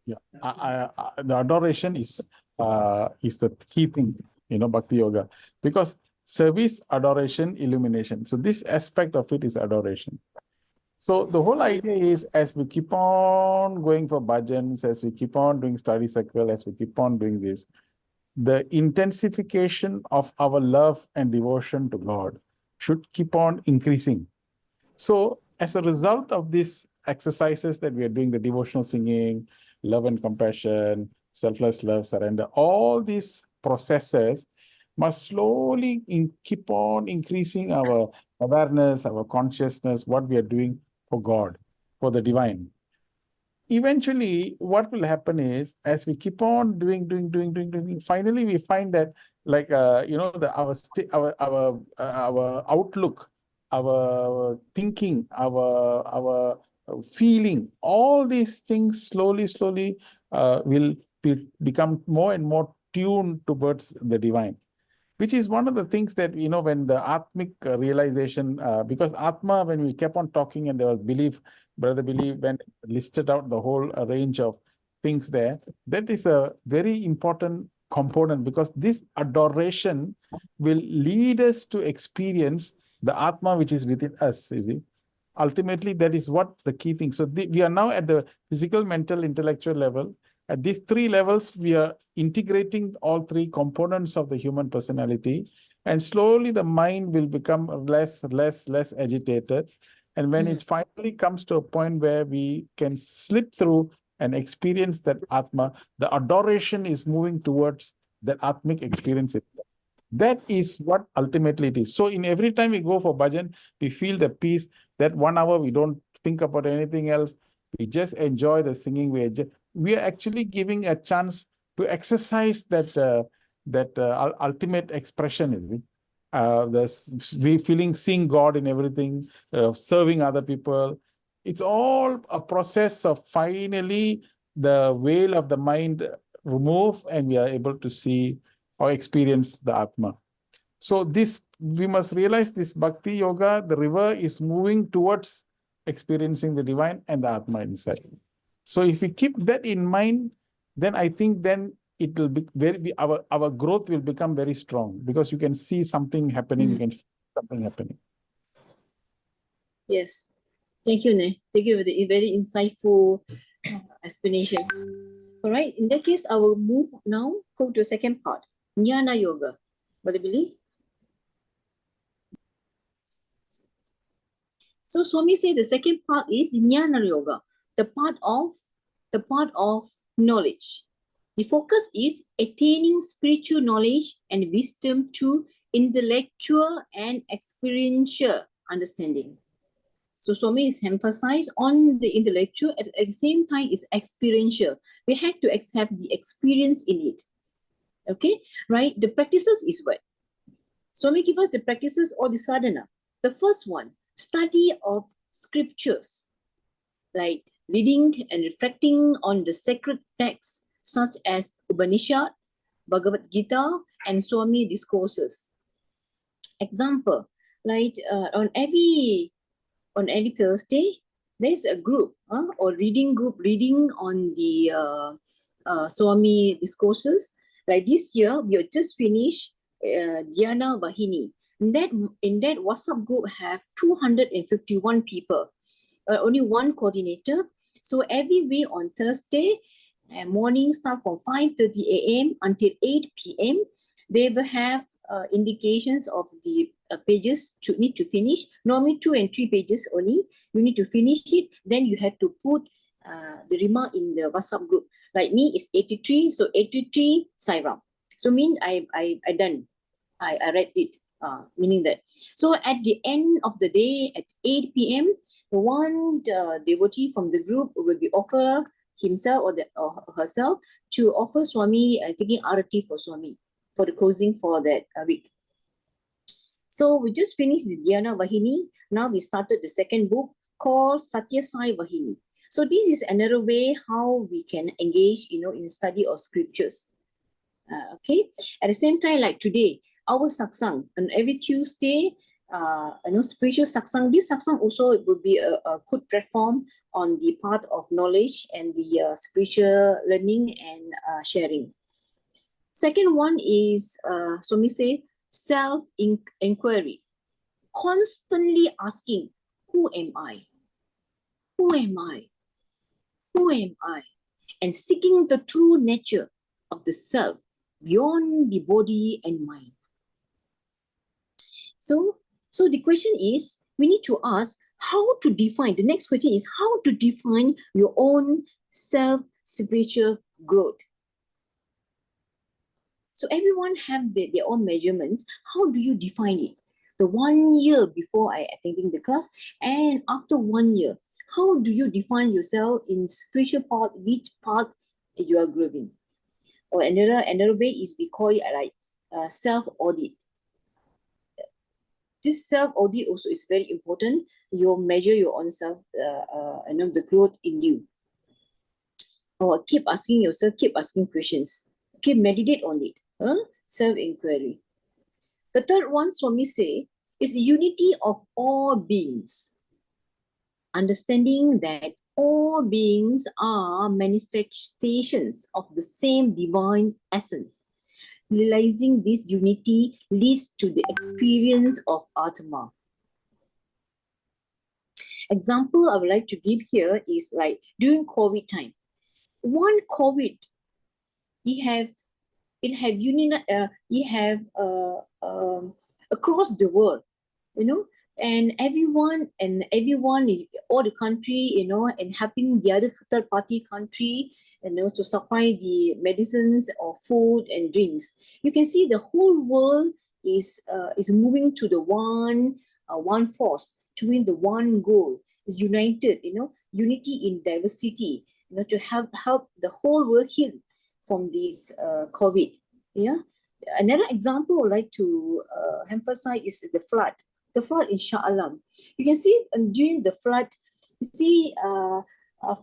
Speaker 7: the adoration is the key thing, Bhakti Yoga, because service, adoration, illumination. So this aspect of it is adoration. So the whole idea is, as we keep on going for bhajans, as we keep on doing study circle, as we keep on doing this, the intensification of our love and devotion to God should keep on increasing. So as a result of these exercises that we are doing, the devotional singing, love and compassion, selfless love, surrender, all these processes must slowly keep on increasing our awareness, our consciousness, what we are doing for God, for the divine. Eventually, what will happen is, as we keep on doing, finally we find that, like our outlook, our thinking, our feeling, all these things slowly will become more and more tuned towards the divine, which is one of the things that, when the Atmic realization, because Atma, when we kept on talking and there was belief, Brother Belief, when listed out the whole range of things there, that is a very important component, because this adoration will lead us to experience the Atma which is within us, you see. Ultimately, that is what the key thing. So we are now at the physical, mental, intellectual level. At these three levels, we are integrating all three components of the human personality, and slowly the mind will become less agitated. And when it finally comes to a point where we can slip through and experience that Atma, the adoration is moving towards that Atmic experience itself. That is what ultimately it is. So in every time we go for bhajan, we feel the peace. That 1 hour, we don't think about anything else. We just enjoy the singing. We are actually giving a chance to exercise that ultimate expression, is it? Seeing God in everything, serving other people. It's all a process of finally the veil of the mind removed, and we are able to see or experience the Atma. So we must realize this Bhakti Yoga, the river is moving towards experiencing the divine and the Atma inside. So if we keep that in mind, then I think then it will be our growth will become very strong, because you can see something happening, you can feel something happening.
Speaker 2: Yes. Thank you, Ne. Thank you for the very insightful explanations. All right. In that case, I will move now, go to the second part, Jnana Yoga. Brother Billy? So Swami said the second part is Jnana Yoga, the part of knowledge. The focus is attaining spiritual knowledge and wisdom through intellectual and experiential understanding. So Swami is emphasized on the intellectual, at the same time is experiential. We have to have the experience in it. Okay, right? The practices is what? Swami give us the practices or the sadhana. The first one, study of scriptures, like reading and reflecting on the sacred texts such as Upanishad, Bhagavad Gita, and Swami discourses. Example, like on every Thursday, there's a group or reading group reading on the Swami discourses. Like this year, we have just finished Dhyana Vahini. In that WhatsApp group have 251 people, only one coordinator. So every week on Thursday, morning start from 5:30 a.m. until 8 p.m. They will have indications of the pages to need to finish. Normally 2 and 3 pages only. You need to finish it. Then you have to put the remark in the WhatsApp group. Like me, it's 83. So 83 Sairam. So mean I done. I read it. Meaning that. So at the end of the day at 8 p.m., the one devotee from the group will be offer himself or herself to offer Swami taking Arati for Swami for the closing for that week. So we just finished the Dhyana Vahini. Now we started the second book called Satya Sai Vahini. So this is another way how we can engage, in study of scriptures. Okay. At the same time, like today, our satsang on every Tuesday, spiritual satsang. This satsang also would be a good platform on the part of knowledge and the spiritual learning and sharing. Second one is, so we say, self-inquiry. Constantly asking, who am I? Who am I? Who am I? And seeking the true nature of the self beyond the body and mind. So the question is, we need to ask how to define, the next question is how to define your own self-spiritual growth. So everyone have their own measurements. How do you define it? The 1 year before I attending the class and after 1 year, how do you define yourself in spiritual part, which part you are growing? Or another way is we call it like self-audit. This self-audit also is very important. You measure your own self, the growth in you. Or keep asking yourself, keep asking questions. Keep meditate on it. Self-inquiry. The third one, Swami say, is the unity of all beings. Understanding that all beings are manifestations of the same divine essence. Realizing this unity leads to the experience of ATMA. Example I would like to give here is like during COVID time. One COVID, across the world, and everyone is all the country, and helping the other third party country, to supply the medicines or food and drinks. You can see the whole world is moving to the one force, to win the one goal, is united, unity in diversity, to help the whole world heal from this COVID. Yeah. Another example I would like to emphasize is the flood. The flood in Shah Alam. You can see during the flood,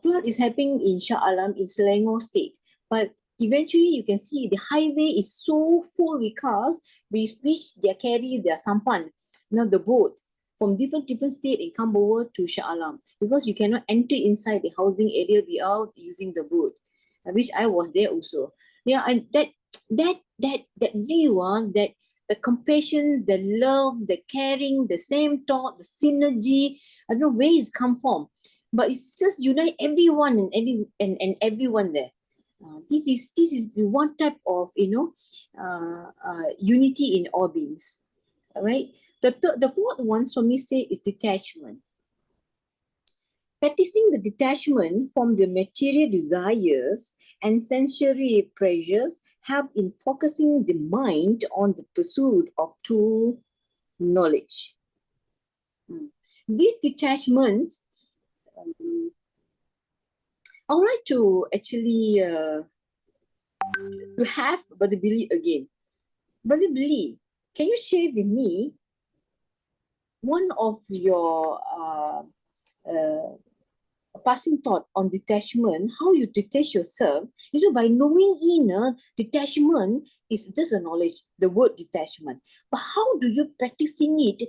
Speaker 2: flood is happening in Shah Alam in Selangor state. But eventually you can see the highway is so full with cars, which they carry their sampan, the boat, from different states and come over to Shah Alam, because you cannot enter inside the housing area without using the boat, which I was there also. Yeah, and that view, that the compassion, the love, the caring, the same thought, the synergy, I don't know where it's come from, but it's just unite everyone and everyone there. This is one type of unity in all beings. All right. The fourth one, Swami say, is detachment. Practicing the detachment from the material desires and sensory pleasures help in focusing the mind on the pursuit of true knowledge. This detachment, I would like to actually to have Brother Billy again. Brother Billy, can you share with me one of your passing thought on detachment, how you detach yourself? By knowing detachment is just a knowledge, the word detachment. But how do you practicing it,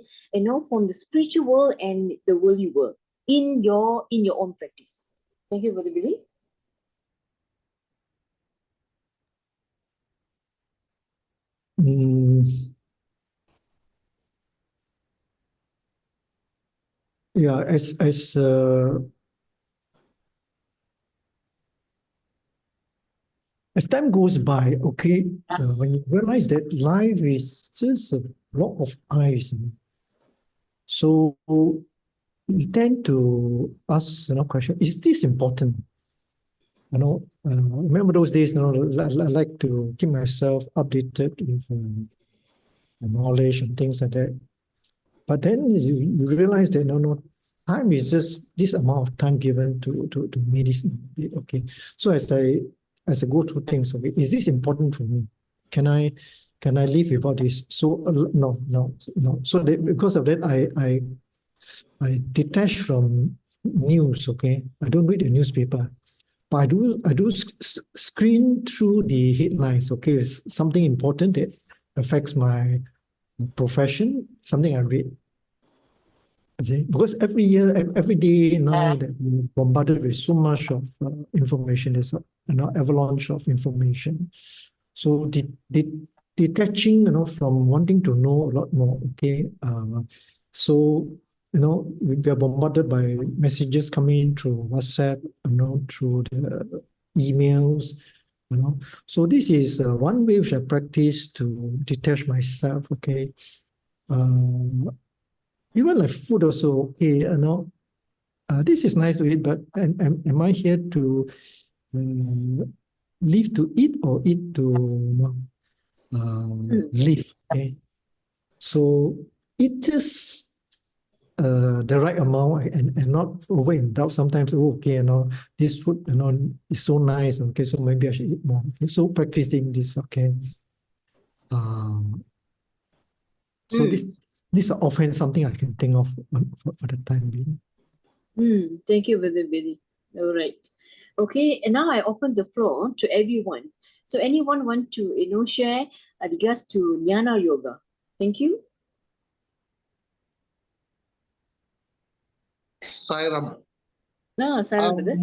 Speaker 2: from the spiritual world and the worldly world in your own practice? Thank you, Brother Billy.
Speaker 1: Yeah, as as time goes by, okay, when you realize that life is just a block of ice, so you tend to ask, question, is this important? Remember those days, I like to keep myself updated with knowledge and things like that. But then you realize that time is just this amount of time given to medicine. Okay, so as I go through things, okay, is this important for me? Can I live without this? So no. So because of that, I detach from news. Okay, I don't read the newspaper, but I do screen through the headlines. Okay, it's something important that affects my profession, something I read. Because every year, every day now that we're bombarded with so much of information, there's an avalanche of information. So detaching, from wanting to know a lot more. Okay, so we are bombarded by messages coming in through WhatsApp, through the emails. So this is one way which I practice to detach myself. Okay. Even like food also, okay, this is nice to eat, but am I here to live to eat or eat to live? Okay, so eat just the right amount and not overindulge. Sometimes, okay, this food, is so nice. Okay, so maybe I should eat more. Okay, so practicing this. Okay, so this are often something I can think of for the time being.
Speaker 2: Thank you, Brother Billy. All right. Okay, and now I open the floor to everyone. So anyone want to, share regards to Jnana Yoga? Thank you.
Speaker 6: Sairam.
Speaker 2: No, Sarah, brother.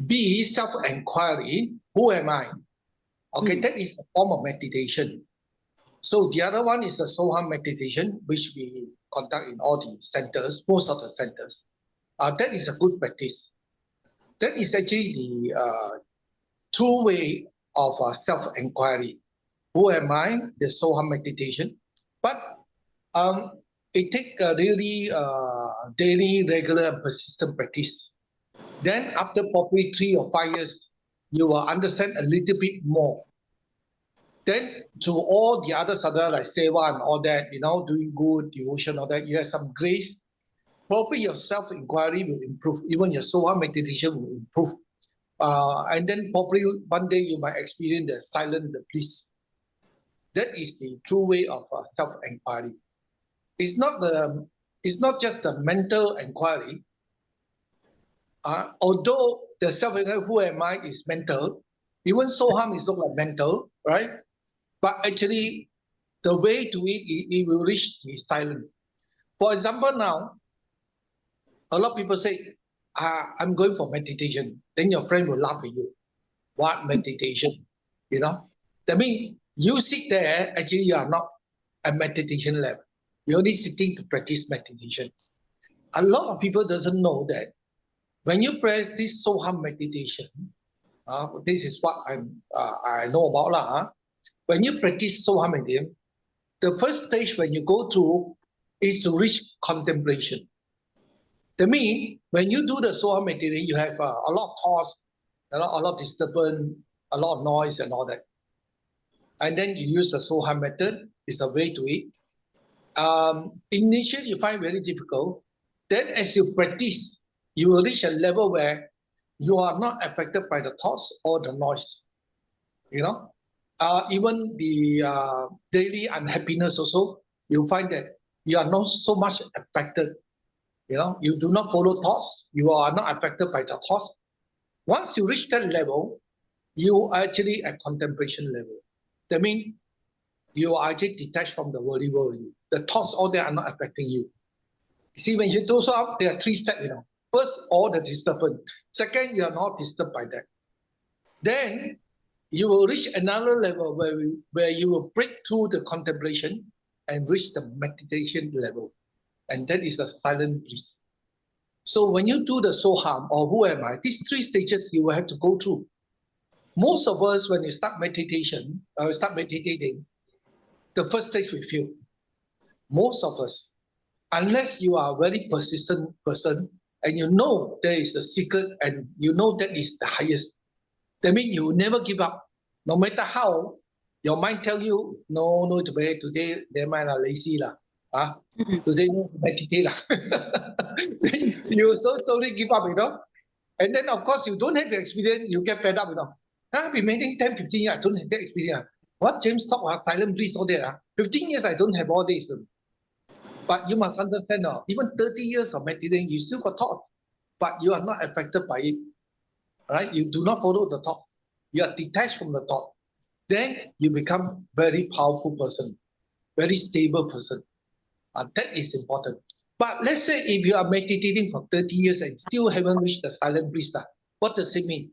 Speaker 6: B, self-inquiry. Who am I? Okay, that is a form of meditation. So the other one is the Soham meditation, which we conduct in all the centers, most of the centers. That is a good practice. That is actually the true way of self-inquiry. Who am I? The Soham meditation. But it takes a really daily, regular, and persistent practice. Then after probably 3 or 5 years, you will understand a little bit more. Then to all the other sadhana like seva and all that, doing good, devotion, all that, you have some grace. Probably your self-inquiry will improve. Even your soha meditation will improve. And then probably one day you might experience the silent bliss. That is the true way of self-inquiry. It's not just the mental inquiry. Although the self-inquiry, who am I, is mental, even soham is not mental, right? But actually, the way to it will reach the silent. For example, now, a lot of people say, I'm going for meditation. Then your friend will laugh at you. What meditation? That means you sit there, actually you are not a meditation level. You're only sitting to practice meditation. A lot of people doesn't know that when you practice Soham meditation, this is what I know about. When you practice Soham meditation, the first stage when you go through is to reach contemplation. That means when you do the Soham meditation, you have a lot of thoughts, a lot of disturbance, a lot of noise and all that. And then you use the Soham method, is the way to it. Initially, you find very difficult. Then as you practice, you will reach a level where you are not affected by the thoughts or the noise. Even the daily unhappiness also, you find that you are not so much affected. You do not follow thoughts. You are not affected by the thoughts. Once you reach that level, you are actually at contemplation level. That means you are actually detached from the worldly world. The thoughts, all that are not affecting you. You see, when you do so, there are 3 steps. First, all the disturbance. Second, you are not disturbed by that. Then you will reach another level where you will break through the contemplation and reach the meditation level. And that is the silent bliss. So when you do the Soham or who am I, these 3 stages you will have to go through. Most of us, when you start meditating, the first stage we feel. Most of us, unless you are a very persistent person and you know there is a secret and you know that is the highest, that means you never give up. No matter how your mind tell you, no, today, never mind, lazy lah. Today, no, meditate lah. You so slowly give up, And then, of course, you don't have the experience, you get fed up, I've been meditating 10, 15 years, I don't have that experience. What James talk about silent bliss, all that. 15 years, I don't have all this. But you must understand, even 30 years of meditating, you still got thoughts, but you are not affected by it. Right? You do not follow the thoughts. You are detached from the thought. Then you become very powerful person, very stable person. That is important. But let's say if you are meditating for 30 years and still haven't reached the silent bliss, what does it mean?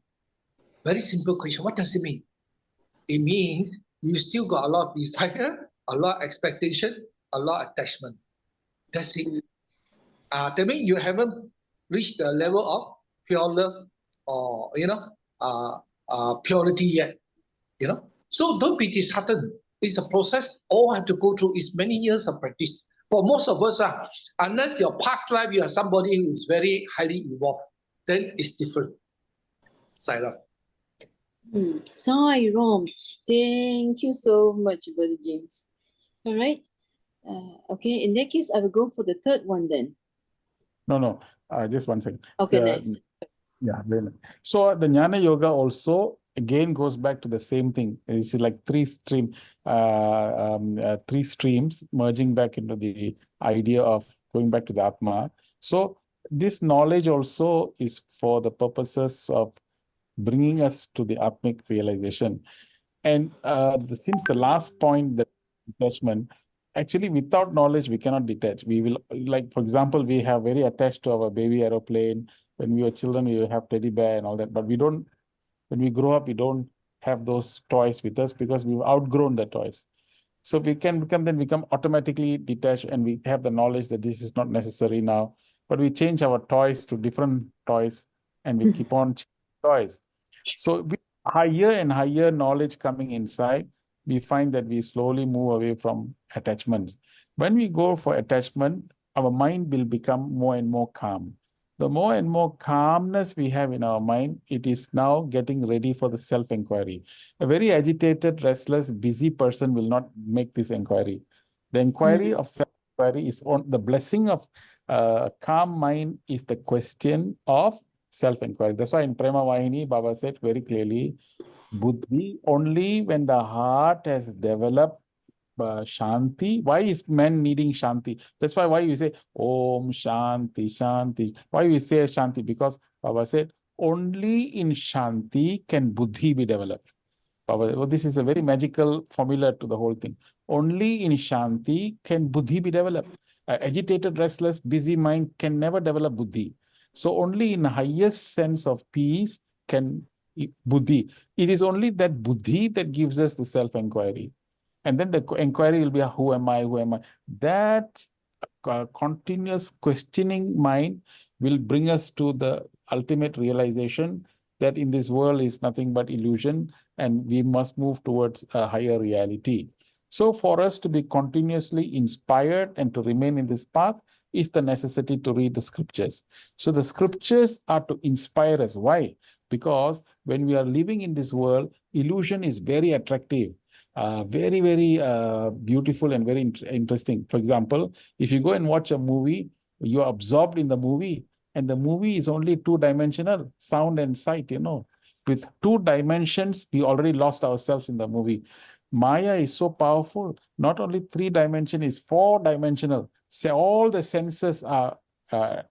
Speaker 6: Very simple question. What does it mean? It means you still got a lot of desire, a lot of expectation, a lot of attachment. That's it. That means you haven't reached the level of pure love or, purity yet. So don't be disheartened. It's a process. All I have to go through is many years of practice. For most of us, unless your past life you are somebody who is very highly involved, then it's different. Silent.
Speaker 2: Sai Rom, thank you so much, Brother James. All right. Okay, in that case, I will go for the third one then.
Speaker 7: No, just one second.
Speaker 2: Okay, nice.
Speaker 7: Yeah, very nice. So the Jnana Yoga also again goes back to the same thing. It's like three streams merging back into the idea of going back to the Atma. So this knowledge also is for the purposes of bringing us to the Atmic realization. And since the last point, the detachment, actually without knowledge, we cannot detach. We will, like, for example, we have very attached to our baby aeroplane. When we were children, we have teddy bear and all that, but we don't, when we grow up, we don't have those toys with us because we've outgrown the toys. So we can become automatically detached, and we have the knowledge that this is not necessary now, but we change our toys to different toys and we keep on changing toys. So with higher and higher knowledge coming inside, we find that we slowly move away from attachments. When we go for attachment, our mind will become more and more calm. The more and more calmness we have in our mind, it is now getting ready for the self-inquiry. A very agitated, restless, busy person will not make this inquiry. The inquiry of self-inquiry is on the blessing of calm mind is the question of self-inquiry. That's why in Prema Vahini, Baba said very clearly, Buddhi, only when the heart has developed Shanti. Why is man needing Shanti? That's why you say Om Shanti, Shanti. Why we say Shanti? Because Baba said only in Shanti can Buddhi be developed. Baba, this is a very magical formula to the whole thing. Only in Shanti can Buddhi be developed. Agitated, restless, busy mind can never develop Buddhi. So only in the highest sense of peace can Buddhi. It is only that Buddhi that gives us the self-inquiry. And then the inquiry will be, who am I, who am I? That continuous questioning mind will bring us to the ultimate realization that in this world is nothing but illusion and we must move towards a higher reality. So for us to be continuously inspired and to remain in this path is the necessity to read the scriptures. So the scriptures are to inspire us. Why? Because when we are living in this world, illusion is very attractive. Very, very beautiful and very interesting. For example, if you go and watch a movie, you are absorbed in the movie, and the movie is only two-dimensional, sound and sight, With 2 dimensions, we already lost ourselves in the movie. Maya is so powerful. Not only 3-dimensional, it's 4-dimensional. So all the senses are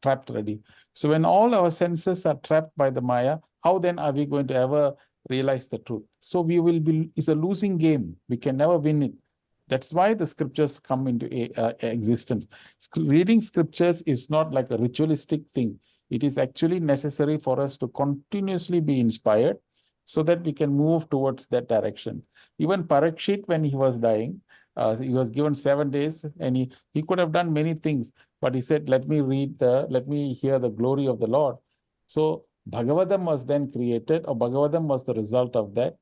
Speaker 7: trapped already. So when all our senses are trapped by the Maya, how then are we going to ever realize the truth? So it's a losing game. We can never win it. That's why the scriptures come into existence. Reading scriptures is not like a ritualistic thing. It is actually necessary for us to continuously be inspired so that we can move towards that direction. Even Parikshit, when he was dying, he was given 7 days and he could have done many things, but he said, let me hear the glory of the Lord. So Bhagavatam was then created, or Bhagavatam was the result of that.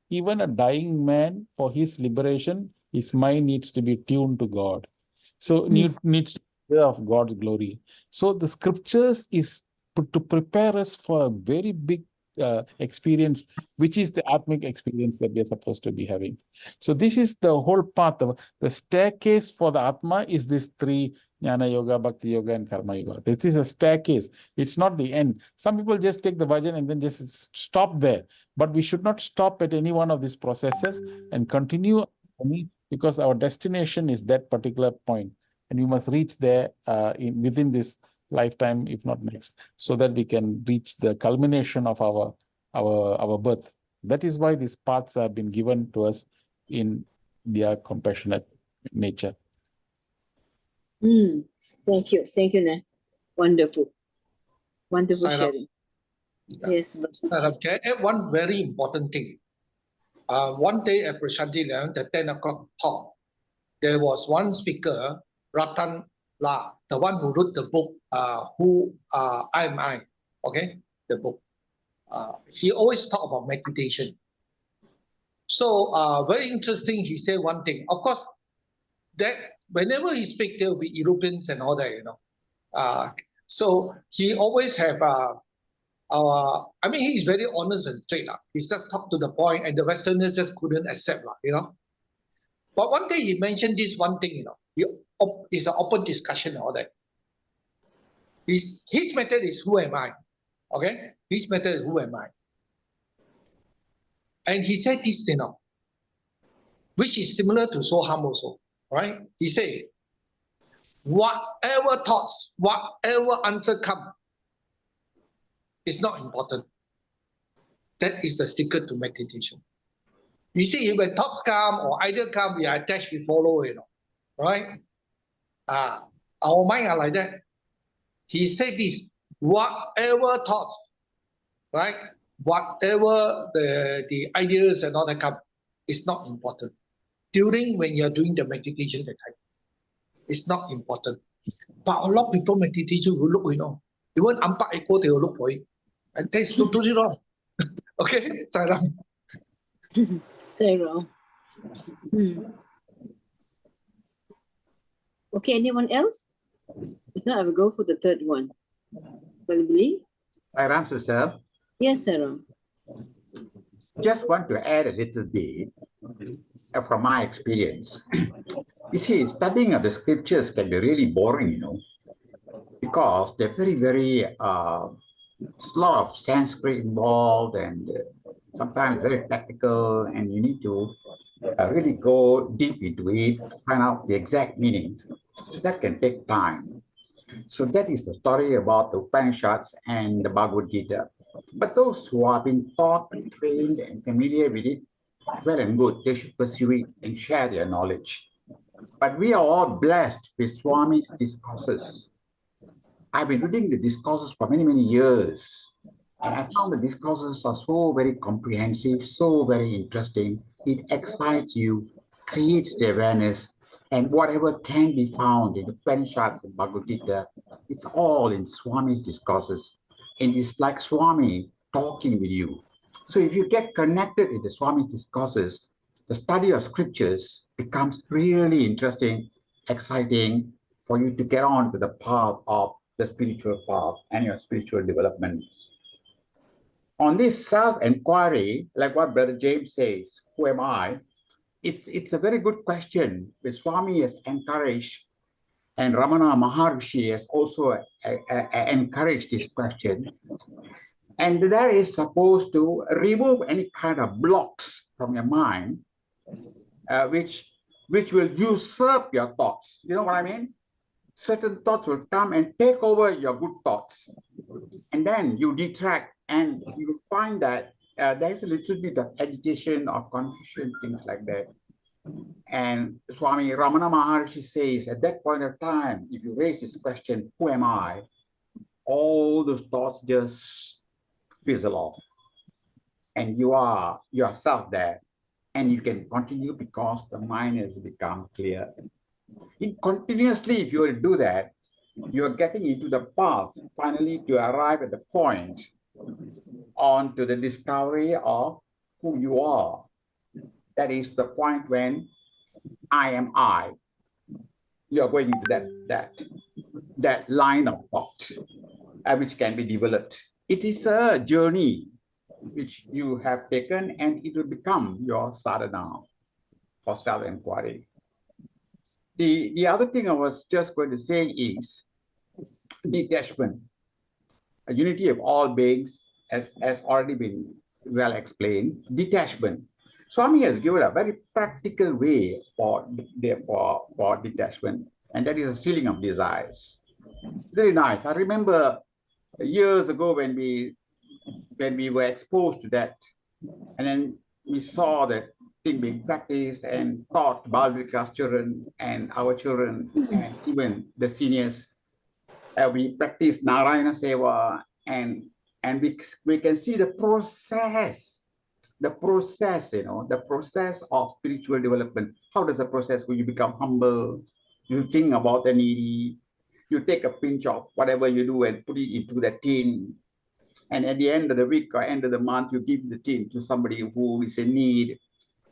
Speaker 7: Even a dying man, for his liberation, his mind needs to be tuned to God. So needs to be aware of God's glory. So the scriptures is to prepare us for a very big experience, which is the Atmic experience that we are supposed to be having. So this is the whole path of the staircase for the Atma is this three: Jnana Yoga, Bhakti Yoga, and Karma Yoga. This is a staircase. It's not the end. Some people just take the bhajan and then just stop there. But we should not stop at any one of these processes and continue because our destination is that particular point, and we must reach there within this lifetime, if not next, so that we can reach the culmination of our birth. That is why these paths have been given to us in their compassionate nature.
Speaker 2: Thank you, Ne. Wonderful sharing. Yes, but
Speaker 6: Can I add one very important thing? One day at Prashanti, the 10 o'clock talk, there was one speaker, Ratan La, the one who wrote the book, Who Am I? Okay, the book. He always talk about meditation. So very interesting, he said one thing. Of course, that whenever he speaks, there will be Europeans and all that, you know. So he always have I mean, he's very honest and straight. He just talk to the point, and the Westerners just couldn't accept, you know. But one day he mentioned this one thing, you know. It's an open discussion and all that. His method is who am I? Okay? His method is who am I? And he said this, you know, which is similar to Soham also, right? He said, whatever thoughts, whatever answer come, it's not important. That is the secret to meditation. You see, when thoughts come or idea come, we are attached, we follow, you know, right? Our mind are like that. He said this, whatever thoughts, right? Whatever the ideas and all that come, it's not important. During when you're doing the meditation, the time, it's not important. But a lot of people meditation will look, you know, even Ampak Eko, they will look for it. And that's totally wrong. Okay, Saram.
Speaker 2: Sarah. Okay, anyone else? If not, I will go for the third one. Valibili?
Speaker 8: Ram, sister.
Speaker 2: Yes, Sarah.
Speaker 8: Just want to add a little bit from my experience. You see, studying of the scriptures can be really boring, you know, because they're very, very, it's a lot of Sanskrit involved and sometimes very technical, and you need to really go deep into it to find out the exact meaning. So that can take time. So that is the story about the Upanishads and the Bhagavad Gita. But those who have been taught, trained, and familiar with it, well and good, they should pursue it and share their knowledge. But we are all blessed with Swami's discourses. I've been reading the discourses for many, many years. And I found the discourses are so very comprehensive, so very interesting. It excites you, creates the awareness, and whatever can be found in the Upanishads and Bhagavad Gita, it's all in Swami's discourses. And it's like Swami talking with you. So if you get connected with the Swami's discourses, the study of scriptures becomes really interesting, exciting for you to get on to the path of the spiritual path and your spiritual development. On this self-inquiry, like what Brother James says, who am I? It's a very good question. The Swami has encouraged, and Ramana Maharshi has also encouraged this question. And that is supposed to remove any kind of blocks from your mind, which will usurp your thoughts. You know what I mean? Certain thoughts will come and take over your good thoughts. And then you detract, and you will find that there's a little bit of agitation or confusion, things like that. And Swami Ramana Maharshi says, at that point of time, if you raise this question, who am I? All those thoughts just fizzle off. And you are yourself there. And you can continue because the mind has become clear. Continuously, if you will do that, you are getting into the path finally to arrive at the point on to the discovery of who you are. That is the point when I am I. You are going into that line of thought which can be developed. It is a journey which you have taken, and it will become your sadhana for self-inquiry. The other thing I was just going to say is detachment. A unity of all beings has already been well explained. Detachment. Swami has given a very practical way for detachment, and that is a sealing of desires. It's very nice. I remember years ago when we were exposed to that, and then we saw that thing being practiced and taught Balvika's children and our children and even the seniors. We practice Narayana Seva, and we can see the process, the process of spiritual development. How does the process when you become humble, you think about the needy, you take a pinch of whatever you do and put it into the tin, and at the end of the week or end of the month, you give the tin to somebody who is in need.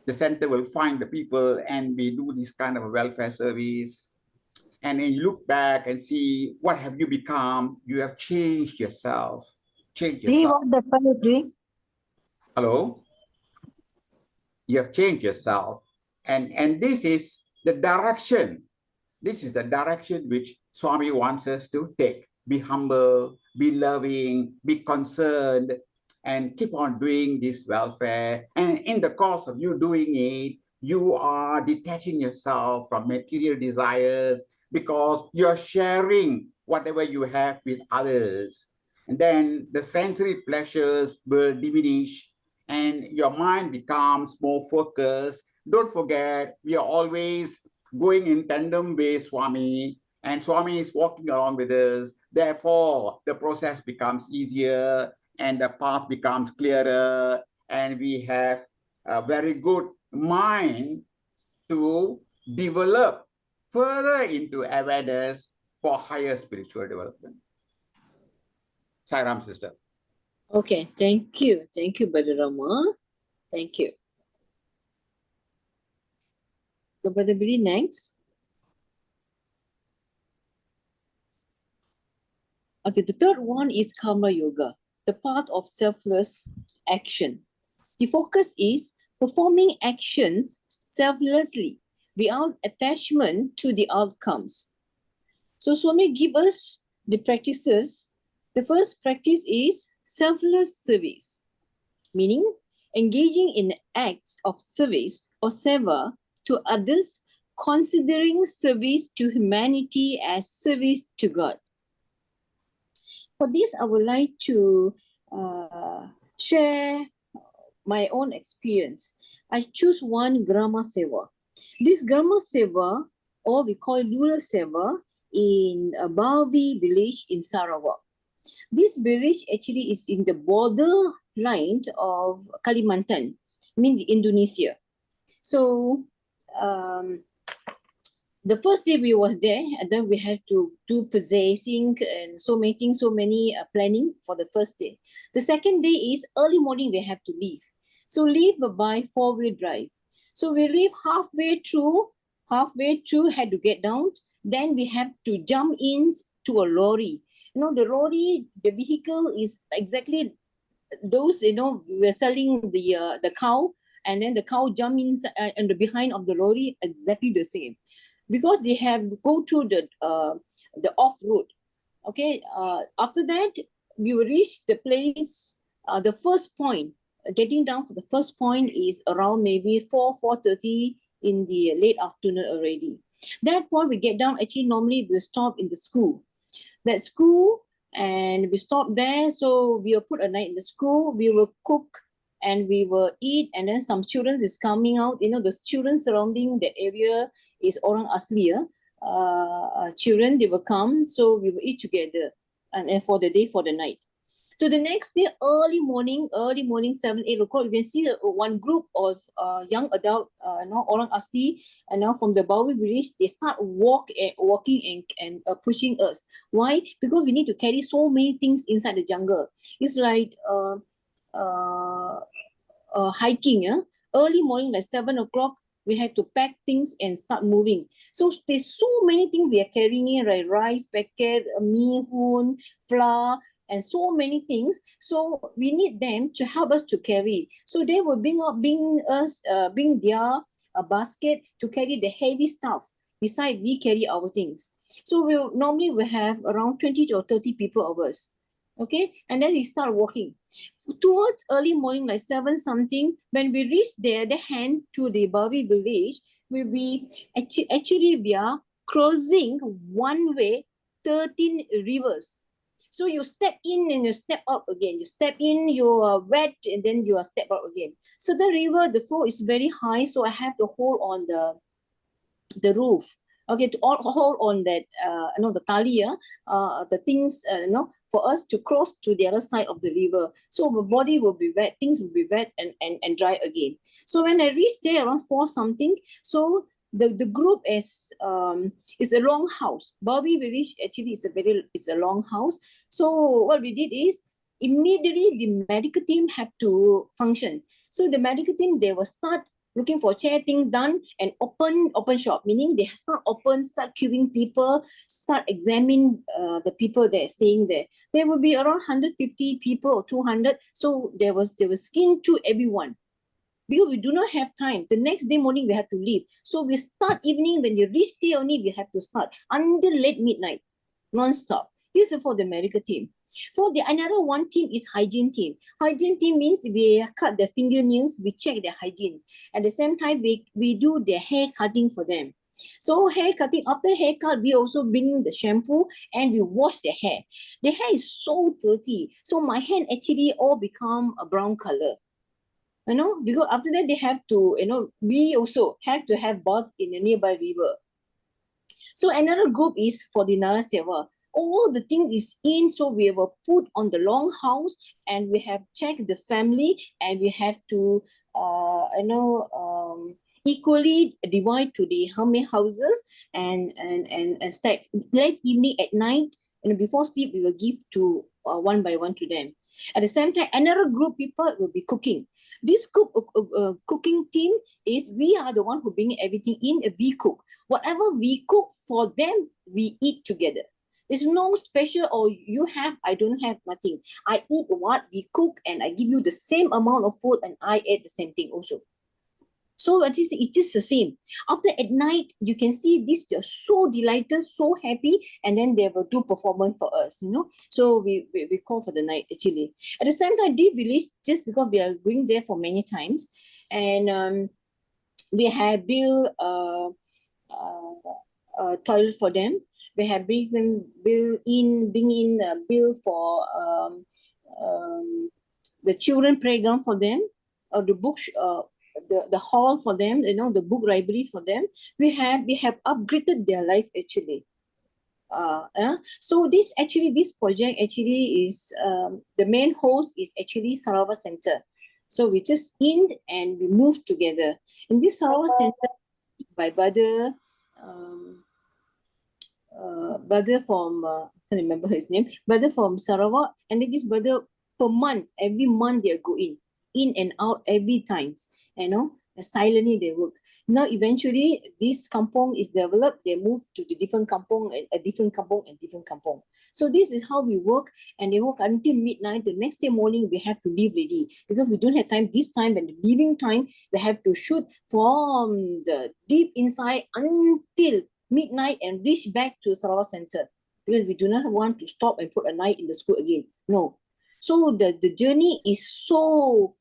Speaker 8: The center will find the people, and we do this kind of a welfare service. And then you look back and see what have you become. You have changed yourself. Changed yourself. Hello? You have changed yourself. And this is the direction. This is the direction which Swami wants us to take. Be humble, be loving, be concerned, and keep on doing this welfare. And in the course of you doing it, you are detaching yourself from material desires, because you're sharing whatever you have with others. And then the sensory pleasures will diminish and your mind becomes more focused. Don't forget, we are always going in tandem with Swami, and Swami is walking along with us. Therefore, the process becomes easier and the path becomes clearer, and we have a very good mind to develop further into awareness for higher spiritual development. Sairam, sister.
Speaker 2: Okay, thank you. Thank you, Brother Rama. Thank you. So, Brother Billy, next. Okay, the third one is Karma Yoga, the path of selfless action. The focus is performing actions selflessly without attachment to the outcomes. So Swami give us the practices. The first practice is selfless service, meaning engaging in acts of service or seva to others, considering service to humanity as service to God. For this, I would like to share my own experience. I choose one Grama Seva. This Grama Seva, or we call Lula Seva, in Bavi village in Sarawak. This village actually is in the border line of Kalimantan, means Indonesia. So the first day we was there, and then we had to do possessing and so many planning for the first day. The second day is early morning we have to leave. So leave by 4-wheel drive. So we leave halfway through, had to get down. Then we have to jump in to a lorry. You know, the lorry, the vehicle is exactly those, you know, we're selling the cow, and then the cow jump in and the behind of the lorry, exactly the same. Because they have go through the off-road. Okay, after that, we will reach the place, the first point. Getting down for the first point is around maybe 4:30 in the late afternoon already. That point we get down, actually normally we stop in the school. That school, and we stop there, so we will put a night in the school, we will cook and we will eat, and then some children is coming out. You know, the children surrounding that area is Orang Asliya. Children, they will come, so we will eat together and for the day, for the night. So the next day, early morning, 7, 8 o'clock, you can see one group of young adult, orang asli, from the Bawi village, they start walking and pushing us. Why? Because we need to carry so many things inside the jungle. It's like hiking. Early morning, like 7 o'clock, we had to pack things and start moving. So there's so many things we are carrying in, like rice packet, mee hoon, flour, and so many things. So we need them to help us to carry. So they will bring their basket to carry the heavy stuff. Besides, we carry our things. So normally we have around 20 to 30 people of us. Okay, and then we start walking towards early morning, like 7 something. When we reach there, the hand to the Bawi village, we are crossing one way 13 rivers. So you step in and you step out again. You step in, you are wet, and then you are step out again. So the river, the flow is very high, so I have to hold on the roof. Okay, to hold on that, the tali, the things, for us to cross to the other side of the river. So the body will be wet, things will be wet and dry again. So when I reached there around 4 something, so the group is a long house. Bawi village actually is a long house. So what we did is immediately the medical team have to function. So the medical team, they will start looking for chair thing done and open shop, meaning they start queuing people, start examining the people there staying there. There will be around 150 people or 200. So they will skin through everyone. Because we do not have time. The next day morning we have to leave. So we start evening, when you reach there only, we have to start until late midnight, non-stop. This is for the medical team. For the another one team is hygiene team. Hygiene team means we cut their fingernails, we check their hygiene. At the same time, we do their hair cutting for them. So hair cutting, after haircut, we also bring the shampoo and we wash the hair. The hair is so dirty. So my hand actually all become a brown color. Because after that they have to, we also have to have bath in a nearby river. So another group is for the Nara Seva. All the thing is in, so we will put on the long house and we have checked the family and we have to, equally divide to the how many houses and stack. Late evening at night, before sleep, we will give to one by one to them. At the same time, another group people will be cooking. This cooking team is, we are the one who bring everything in, we cook. Whatever we cook for them, we eat together. There's no special, or you have, I don't have, nothing. I eat what we cook and I give you the same amount of food and I eat the same thing also. So it's just the same. After at night, you can see this, they're so delighted, so happy, and then they will do performance for us, So we call for the night actually. At the same time, deep village, just because we are going there for many times, and we have built toilet for them. We have bring in bill for the children playground for them, or the book, the hall for them, the book library for them. We have upgraded their life actually. So this project actually is the main host is actually Sarawak Center. So we just in and we moved together. In this Sarawak Center, by brother from I can't remember his name, brother from Sarawak, and then this brother per month, every month they go in and out every times, silently they work. Now eventually this kampong is developed, they move to the different kampong and a different kampong and different kampong. So this is how we work, and they work until midnight. The next day morning we have to leave ready because we don't have time. This time and the leaving time, we have to shoot from the deep inside until midnight and reach back to Sarawak Center because we do not want to stop and put a night in the school again. No. So the journey is so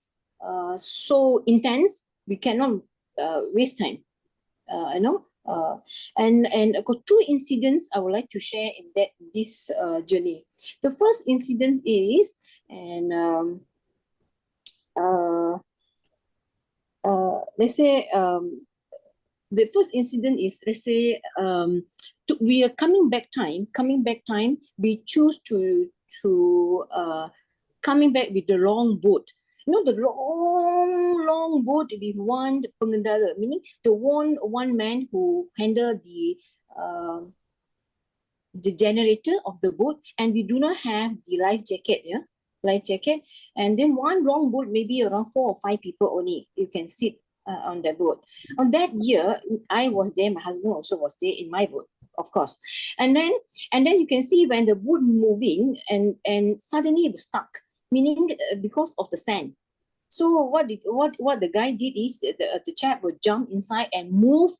Speaker 2: intense, we cannot waste time. And I've got 2 incidents I would like to share in this journey. The first incident is, let's say, the first incident is, let's say, we are coming back time, we choose to coming back with the long boat. You know, the long boat with one pengendara, meaning the one man who handled the generator of the boat, and we do not have the life jacket, life jacket. And then one long boat, maybe around 4 or 5 people only, you can sit on the boat. On that year, I was there, my husband also was there in my boat, of course. And then you can see when the boat moving and suddenly it was stuck, meaning because of the sand. So what the guy did is the chap would jump inside and move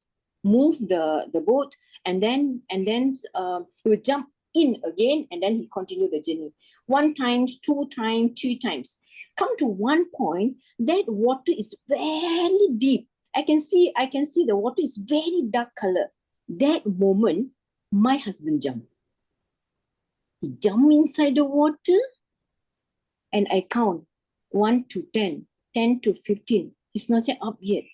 Speaker 2: the boat, and then he would jump in again, and then he continued the journey. 1 time, 2 times, 3 times. Come to one point, that water is very deep. I can see the water is very dark color. That moment, my husband jumped. He jumped inside the water, and I count 1 to 10, 10 to 15. He's not yet up yet.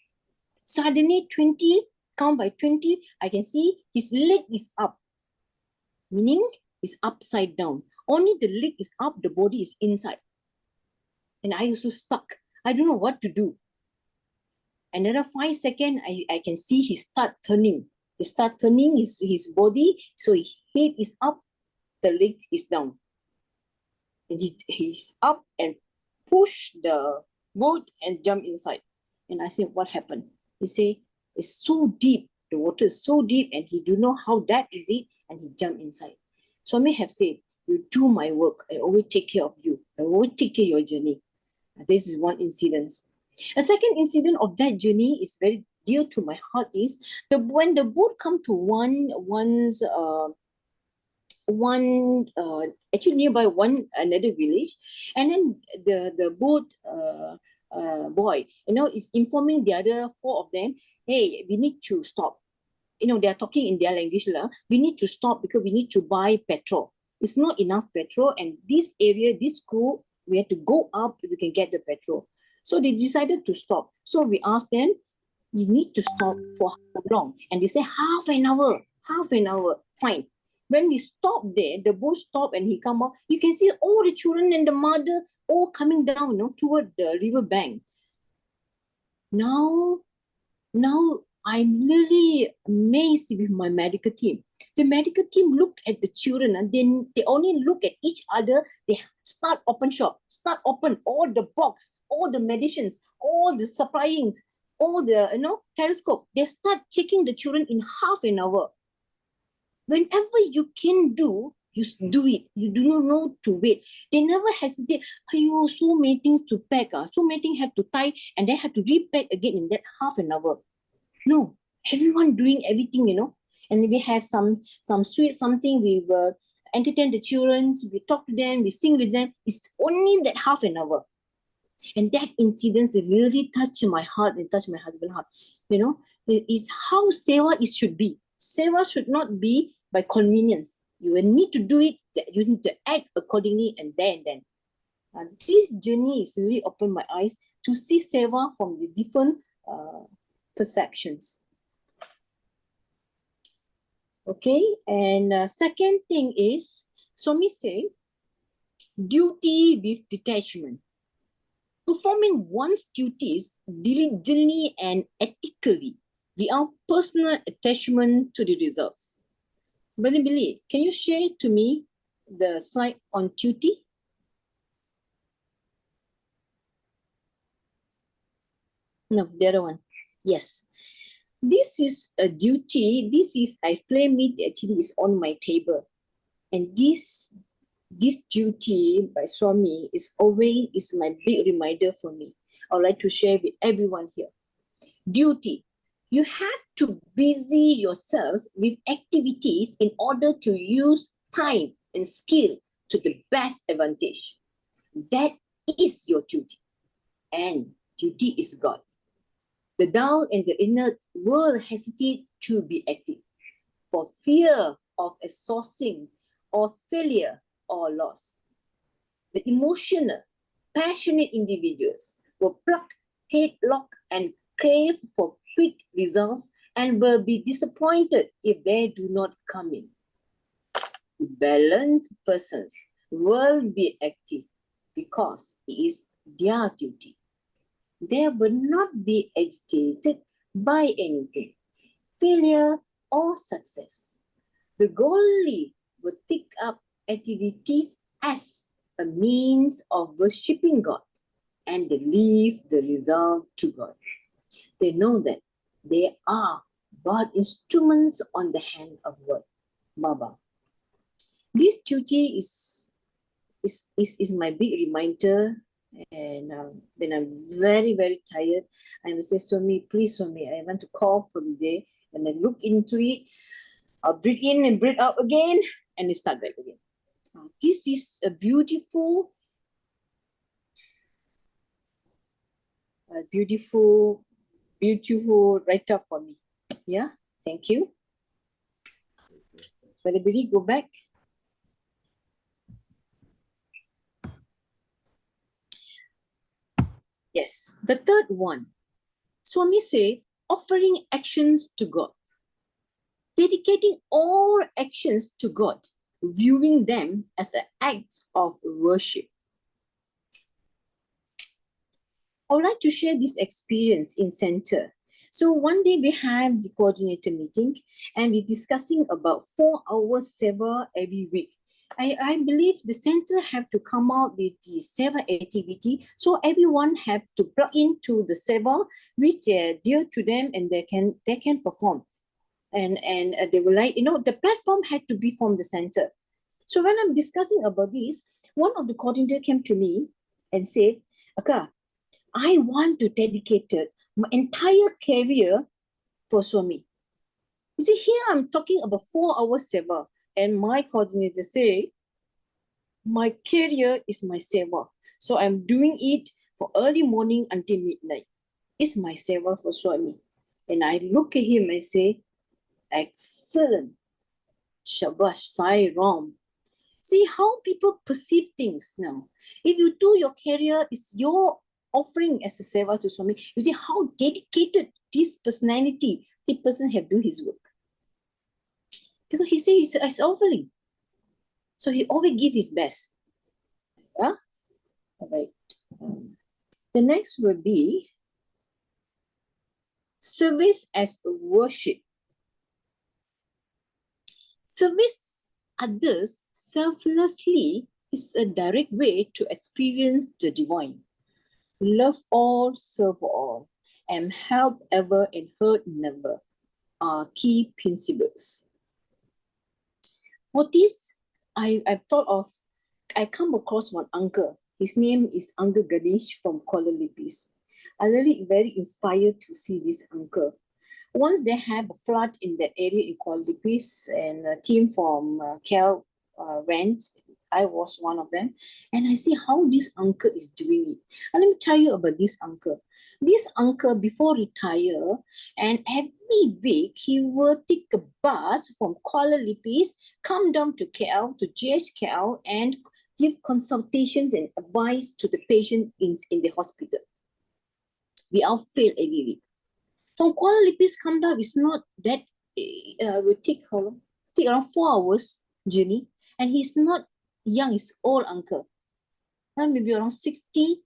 Speaker 2: Suddenly 20, count by 20, I can see his leg is up, meaning it's upside down. Only the leg is up, the body is inside. And I also stuck. I don't know what to do. Another 5 seconds, I can see he start turning. He start turning his body, so his head is up, the leg is down. And he's up and push the boat and jump inside. And I said, what happened? He said, it's so deep. The water is so deep, and he do know how that is it, and he jumped inside. So I may have said, you do my work. I always take care of you. I always take care of your journey. This is one incident. A second incident of that journey is very dear to my heart is when the boat come to actually nearby another village, and then the boat boy, is informing the other 4 of them, hey, we need to stop. They are talking in their language. We need to stop because we need to buy petrol. It's not enough petrol, and this area, this school, we have to go up if we can get the petrol. So they decided to stop. So we asked them, you need to stop for how long? And they say half an hour. Fine. When we stopped there, the boat stopped and he come up. You can see all the children and the mother all coming down, toward the river bank. Now I'm really amazed with my medical team. The medical team look at the children, and then they only look at each other. They start open shop, start open all the box, all the medicines, all the supplyings, all the telescope. They start checking the children in half an hour. Whenever you can do, you do it. You do not know to wait. They never hesitate. So many things to pack. So many things have to tie, and they have to repack again in that half an hour. No, everyone doing everything, And we have some sweet something. We will entertain the children. We talk to them. We sing with them. It's only that half an hour. And that incident really touched my heart and touched my husband's heart. It is how seva it should be. Seva should not be by convenience. You will need to do it. You need to act accordingly, and then. This journey is really opened my eyes to see seva from the different perceptions. Okay, and second thing is, Swami say, duty with detachment. Performing one's duties diligently and ethically without personal attachment to the results. Billy, can you share to me the slide on duty? No, the other one. Yes. This is a duty. I frame it, actually is on my table. And this duty by Swami is my big reminder for me. I would like to share with everyone here. Duty. You have to busy yourselves with activities in order to use time and skill to the best advantage. That is your duty. And duty is God. The Tao and the inner world hesitate to be active for fear of exhausting or failure or loss. The emotional, passionate individuals will pluck, headlock, and crave for quick results and will be disappointed if they do not come in. Balanced persons will be active because it is their duty. They will not be agitated by anything, failure or success. The goalie will take up activities as a means of worshipping God, and they leave the result to God. They know that they are but instruments on the hand of God, Baba. This duty is my big reminder. And when I'm very, very tired, I will say, Swami, please, Swami, I want to call for the day. And then look into it. I'll breathe in and breathe out again, and it start back again. This is a beautiful write-up for me. Yeah, thank you. Everybody go back. Yes, the third one. Swami said, offering actions to God. Dedicating all actions to God, viewing them as an act of worship. I would like to share this experience in center. So one day we have the coordinator meeting and we're discussing about 4 hours seva every week. I believe the center have to come out with the seva activity, so everyone have to plug into the seva which they're dear to them and they can perform. And they were like, the platform had to be from the center. So when I'm discussing about this, one of the coordinator came to me and said, Akka, I want to dedicate my entire career for Swami. You see, here I'm talking about 4 hours seva, and my coordinator say, my career is my seva. So I'm doing it for early morning until midnight. It's my seva for Swami. And I look at him and say, excellent. Shabash, Sai Ram. See how people perceive things now. If you do your career, it's your offering as a seva to Swami. You see how dedicated this personality, the person have do his work. Because he says it's offering. So he always give his best. Yeah? All right. The next will be service as worship. Service others selflessly is a direct way to experience the divine. Love all, serve all, and help ever and hurt never are key principles. For this, I come across one uncle. His name is Uncle Ganesh from Kuala Lumpur. I really very inspired to see this uncle. Once they have a flood in that area in Kuala Lumpur, and a team from KL went. I was one of them, and I see how this uncle is doing it. And let me tell you about this uncle. This uncle, before retire, and every week he will take a bus from Kuala Lumpur, come down to KL, to JSKL, and give consultations and advice to the patient in the hospital. We all fail every week. From Kuala Lumpur come down, it's not that, will take how long? Take around 4 hours journey, and he's not young, he's old uncle. Maybe around 60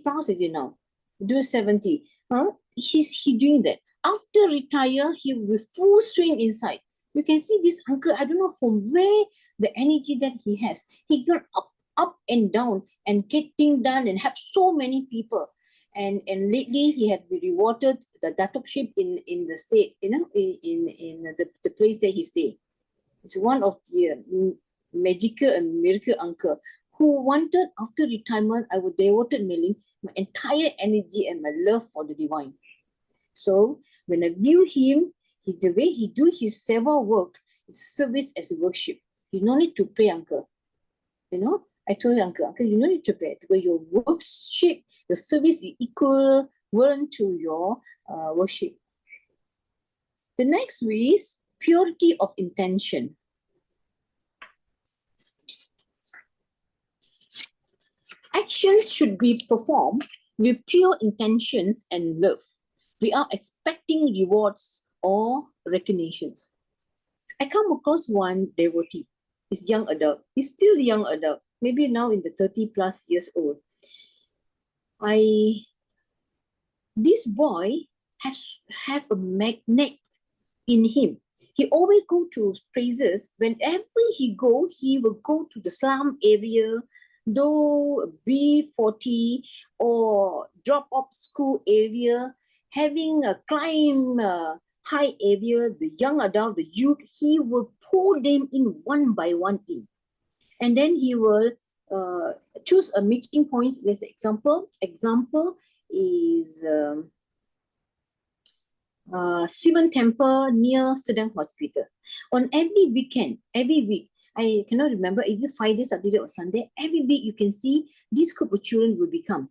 Speaker 2: plus is now. Do 70. He's doing that. After retire, he will be full swing inside. You can see this uncle, I don't know from where the energy that he has. He got up and down and getting done and help so many people. And lately he had been rewarded the datukship in the state, in the place that he stay. It's one of the magical and miracle uncle who wanted, after retirement, I would devoted my entire energy and my love for the divine. So when I view him, the way he do his seva work is service as a worship. You don't need to pray, uncle. I told you, uncle, you don't need to pray because your worship, your service is equal to your worship. The next is purity of intention. Actions should be performed with pure intentions and love. We are expecting rewards or recognitions. I come across one devotee. He's young adult. He's still a young adult. maybe now in the 30 plus years old. This boy have a magnet in him. He always go to places. Whenever he will go to the slum area, though B40 or drop-off school area, having a climb high area, the young adult, the youth, he will pull them in one by one in. And then he will choose a meeting points. There's example. Example is Sivan Temple near Sedang Hospital. On every weekend, every week, I cannot remember, is it Friday, Saturday or Sunday? Every week you can see this group of children will become.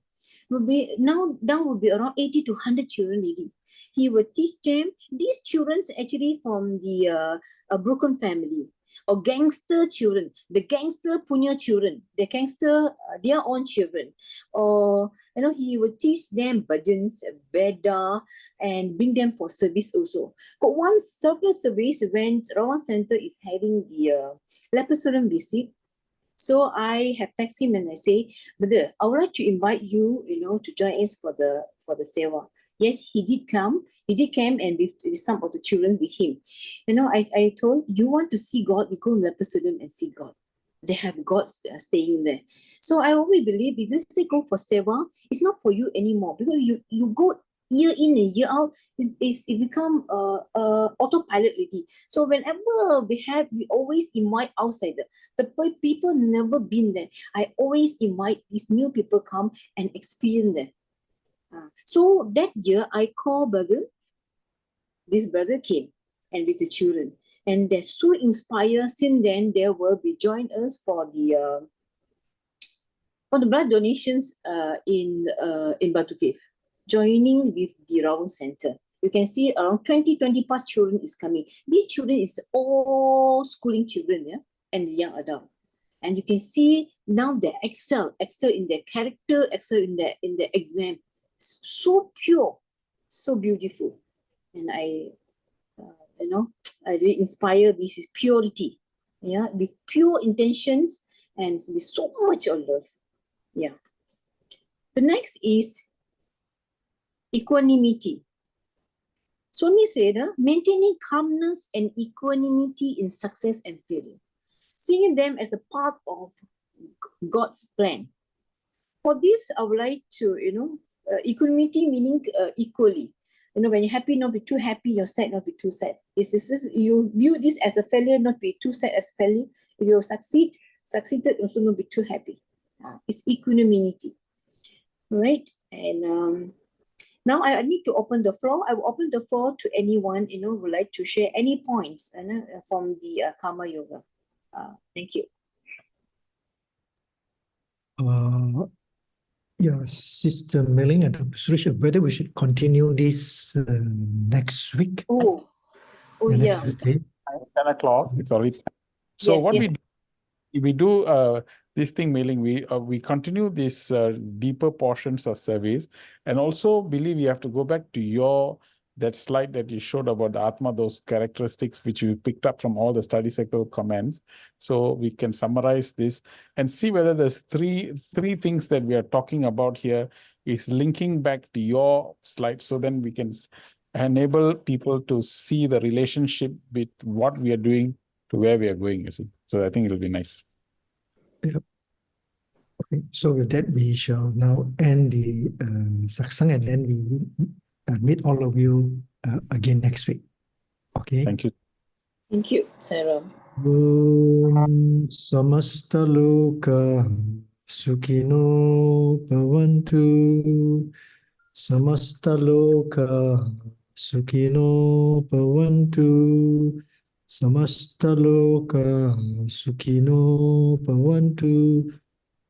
Speaker 2: Now will be around 80 to 100 children already. He will teach them. These children actually from the broken family or gangster children, the gangster punya children, the gangster their own children, or he will teach them bhajans, Veda, and bring them for service also. Got one several service when Rawang Center is having the Leopardstown visit. So I have texted him and I say, brother, I would like to invite you, to join us for the seva. Yes, he did come. He did come and with some of the children with him. I told, you want to see God, we go to Leopardstown and see God. They have God staying there. So I always believe, if let's say go for seva, it's not for you anymore, because you go year in and year out, it become autopilot already. So whenever we always invite outsider. The people never been there. I always invite these new people come and experience there. So that year I called brother. This brother came and with the children, and they're so inspired. Since then, they will be join us for the blood donations in Batu Cave, joining with the Rawang Center. You can see around 20 plus children is coming. These children is all schooling children, yeah, and young adult. And you can see now they excel in their character, excel in their exam. So pure, so beautiful. And I really inspire with his purity, yeah, with pure intentions and with so much of love. Yeah. The next is equanimity. Swami said, maintaining calmness and equanimity in success and failure, seeing them as a part of God's plan. For this, I would like to, equanimity meaning equally. When you're happy, not be too happy, you're sad, not be too sad. You view this as a failure, not be too sad as failure. If you succeeded, also not be too happy. It's equanimity, right? And now I need to open the floor. I will open the floor to anyone, who would like to share any points from the Karma Yoga. Thank you.
Speaker 1: Yeah, Sister Mei-Ling and Suresh, whether we should continue this next week.
Speaker 2: Oh yeah.
Speaker 1: Next week.
Speaker 7: 10 o'clock. It's already. So
Speaker 2: Yes,
Speaker 7: what
Speaker 2: dear.
Speaker 7: we do this thing, Mei-Ling, we continue these deeper portions of service, and also believe you have to go back to that slide that you showed about the Atma, those characteristics which you picked up from all the study cycle comments. So we can summarize this and see whether there's three things that we are talking about here is linking back to your slide. So then we can enable people to see the relationship with what we are doing to where we are going, you see. So I think it'll be nice.
Speaker 1: Yep. Okay. So with that, we shall now end the satsang, and then we meet all of you again next week. Okay.
Speaker 7: Thank you.
Speaker 2: Thank you, Sarah.
Speaker 1: Om samasta loka sukhino bhavantu. Samasta loka sukhino bhavantu. Samasta loka sukhino bhavantu.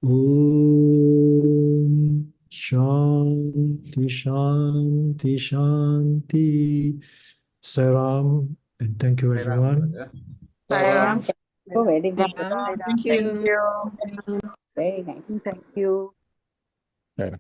Speaker 1: Om Shanti Shanti Shanti. Saram, and thank you everyone.
Speaker 8: Saram.
Speaker 9: Oh, very good.
Speaker 5: Thank you.
Speaker 9: Very nice.
Speaker 5: Thank you.
Speaker 7: Yeah.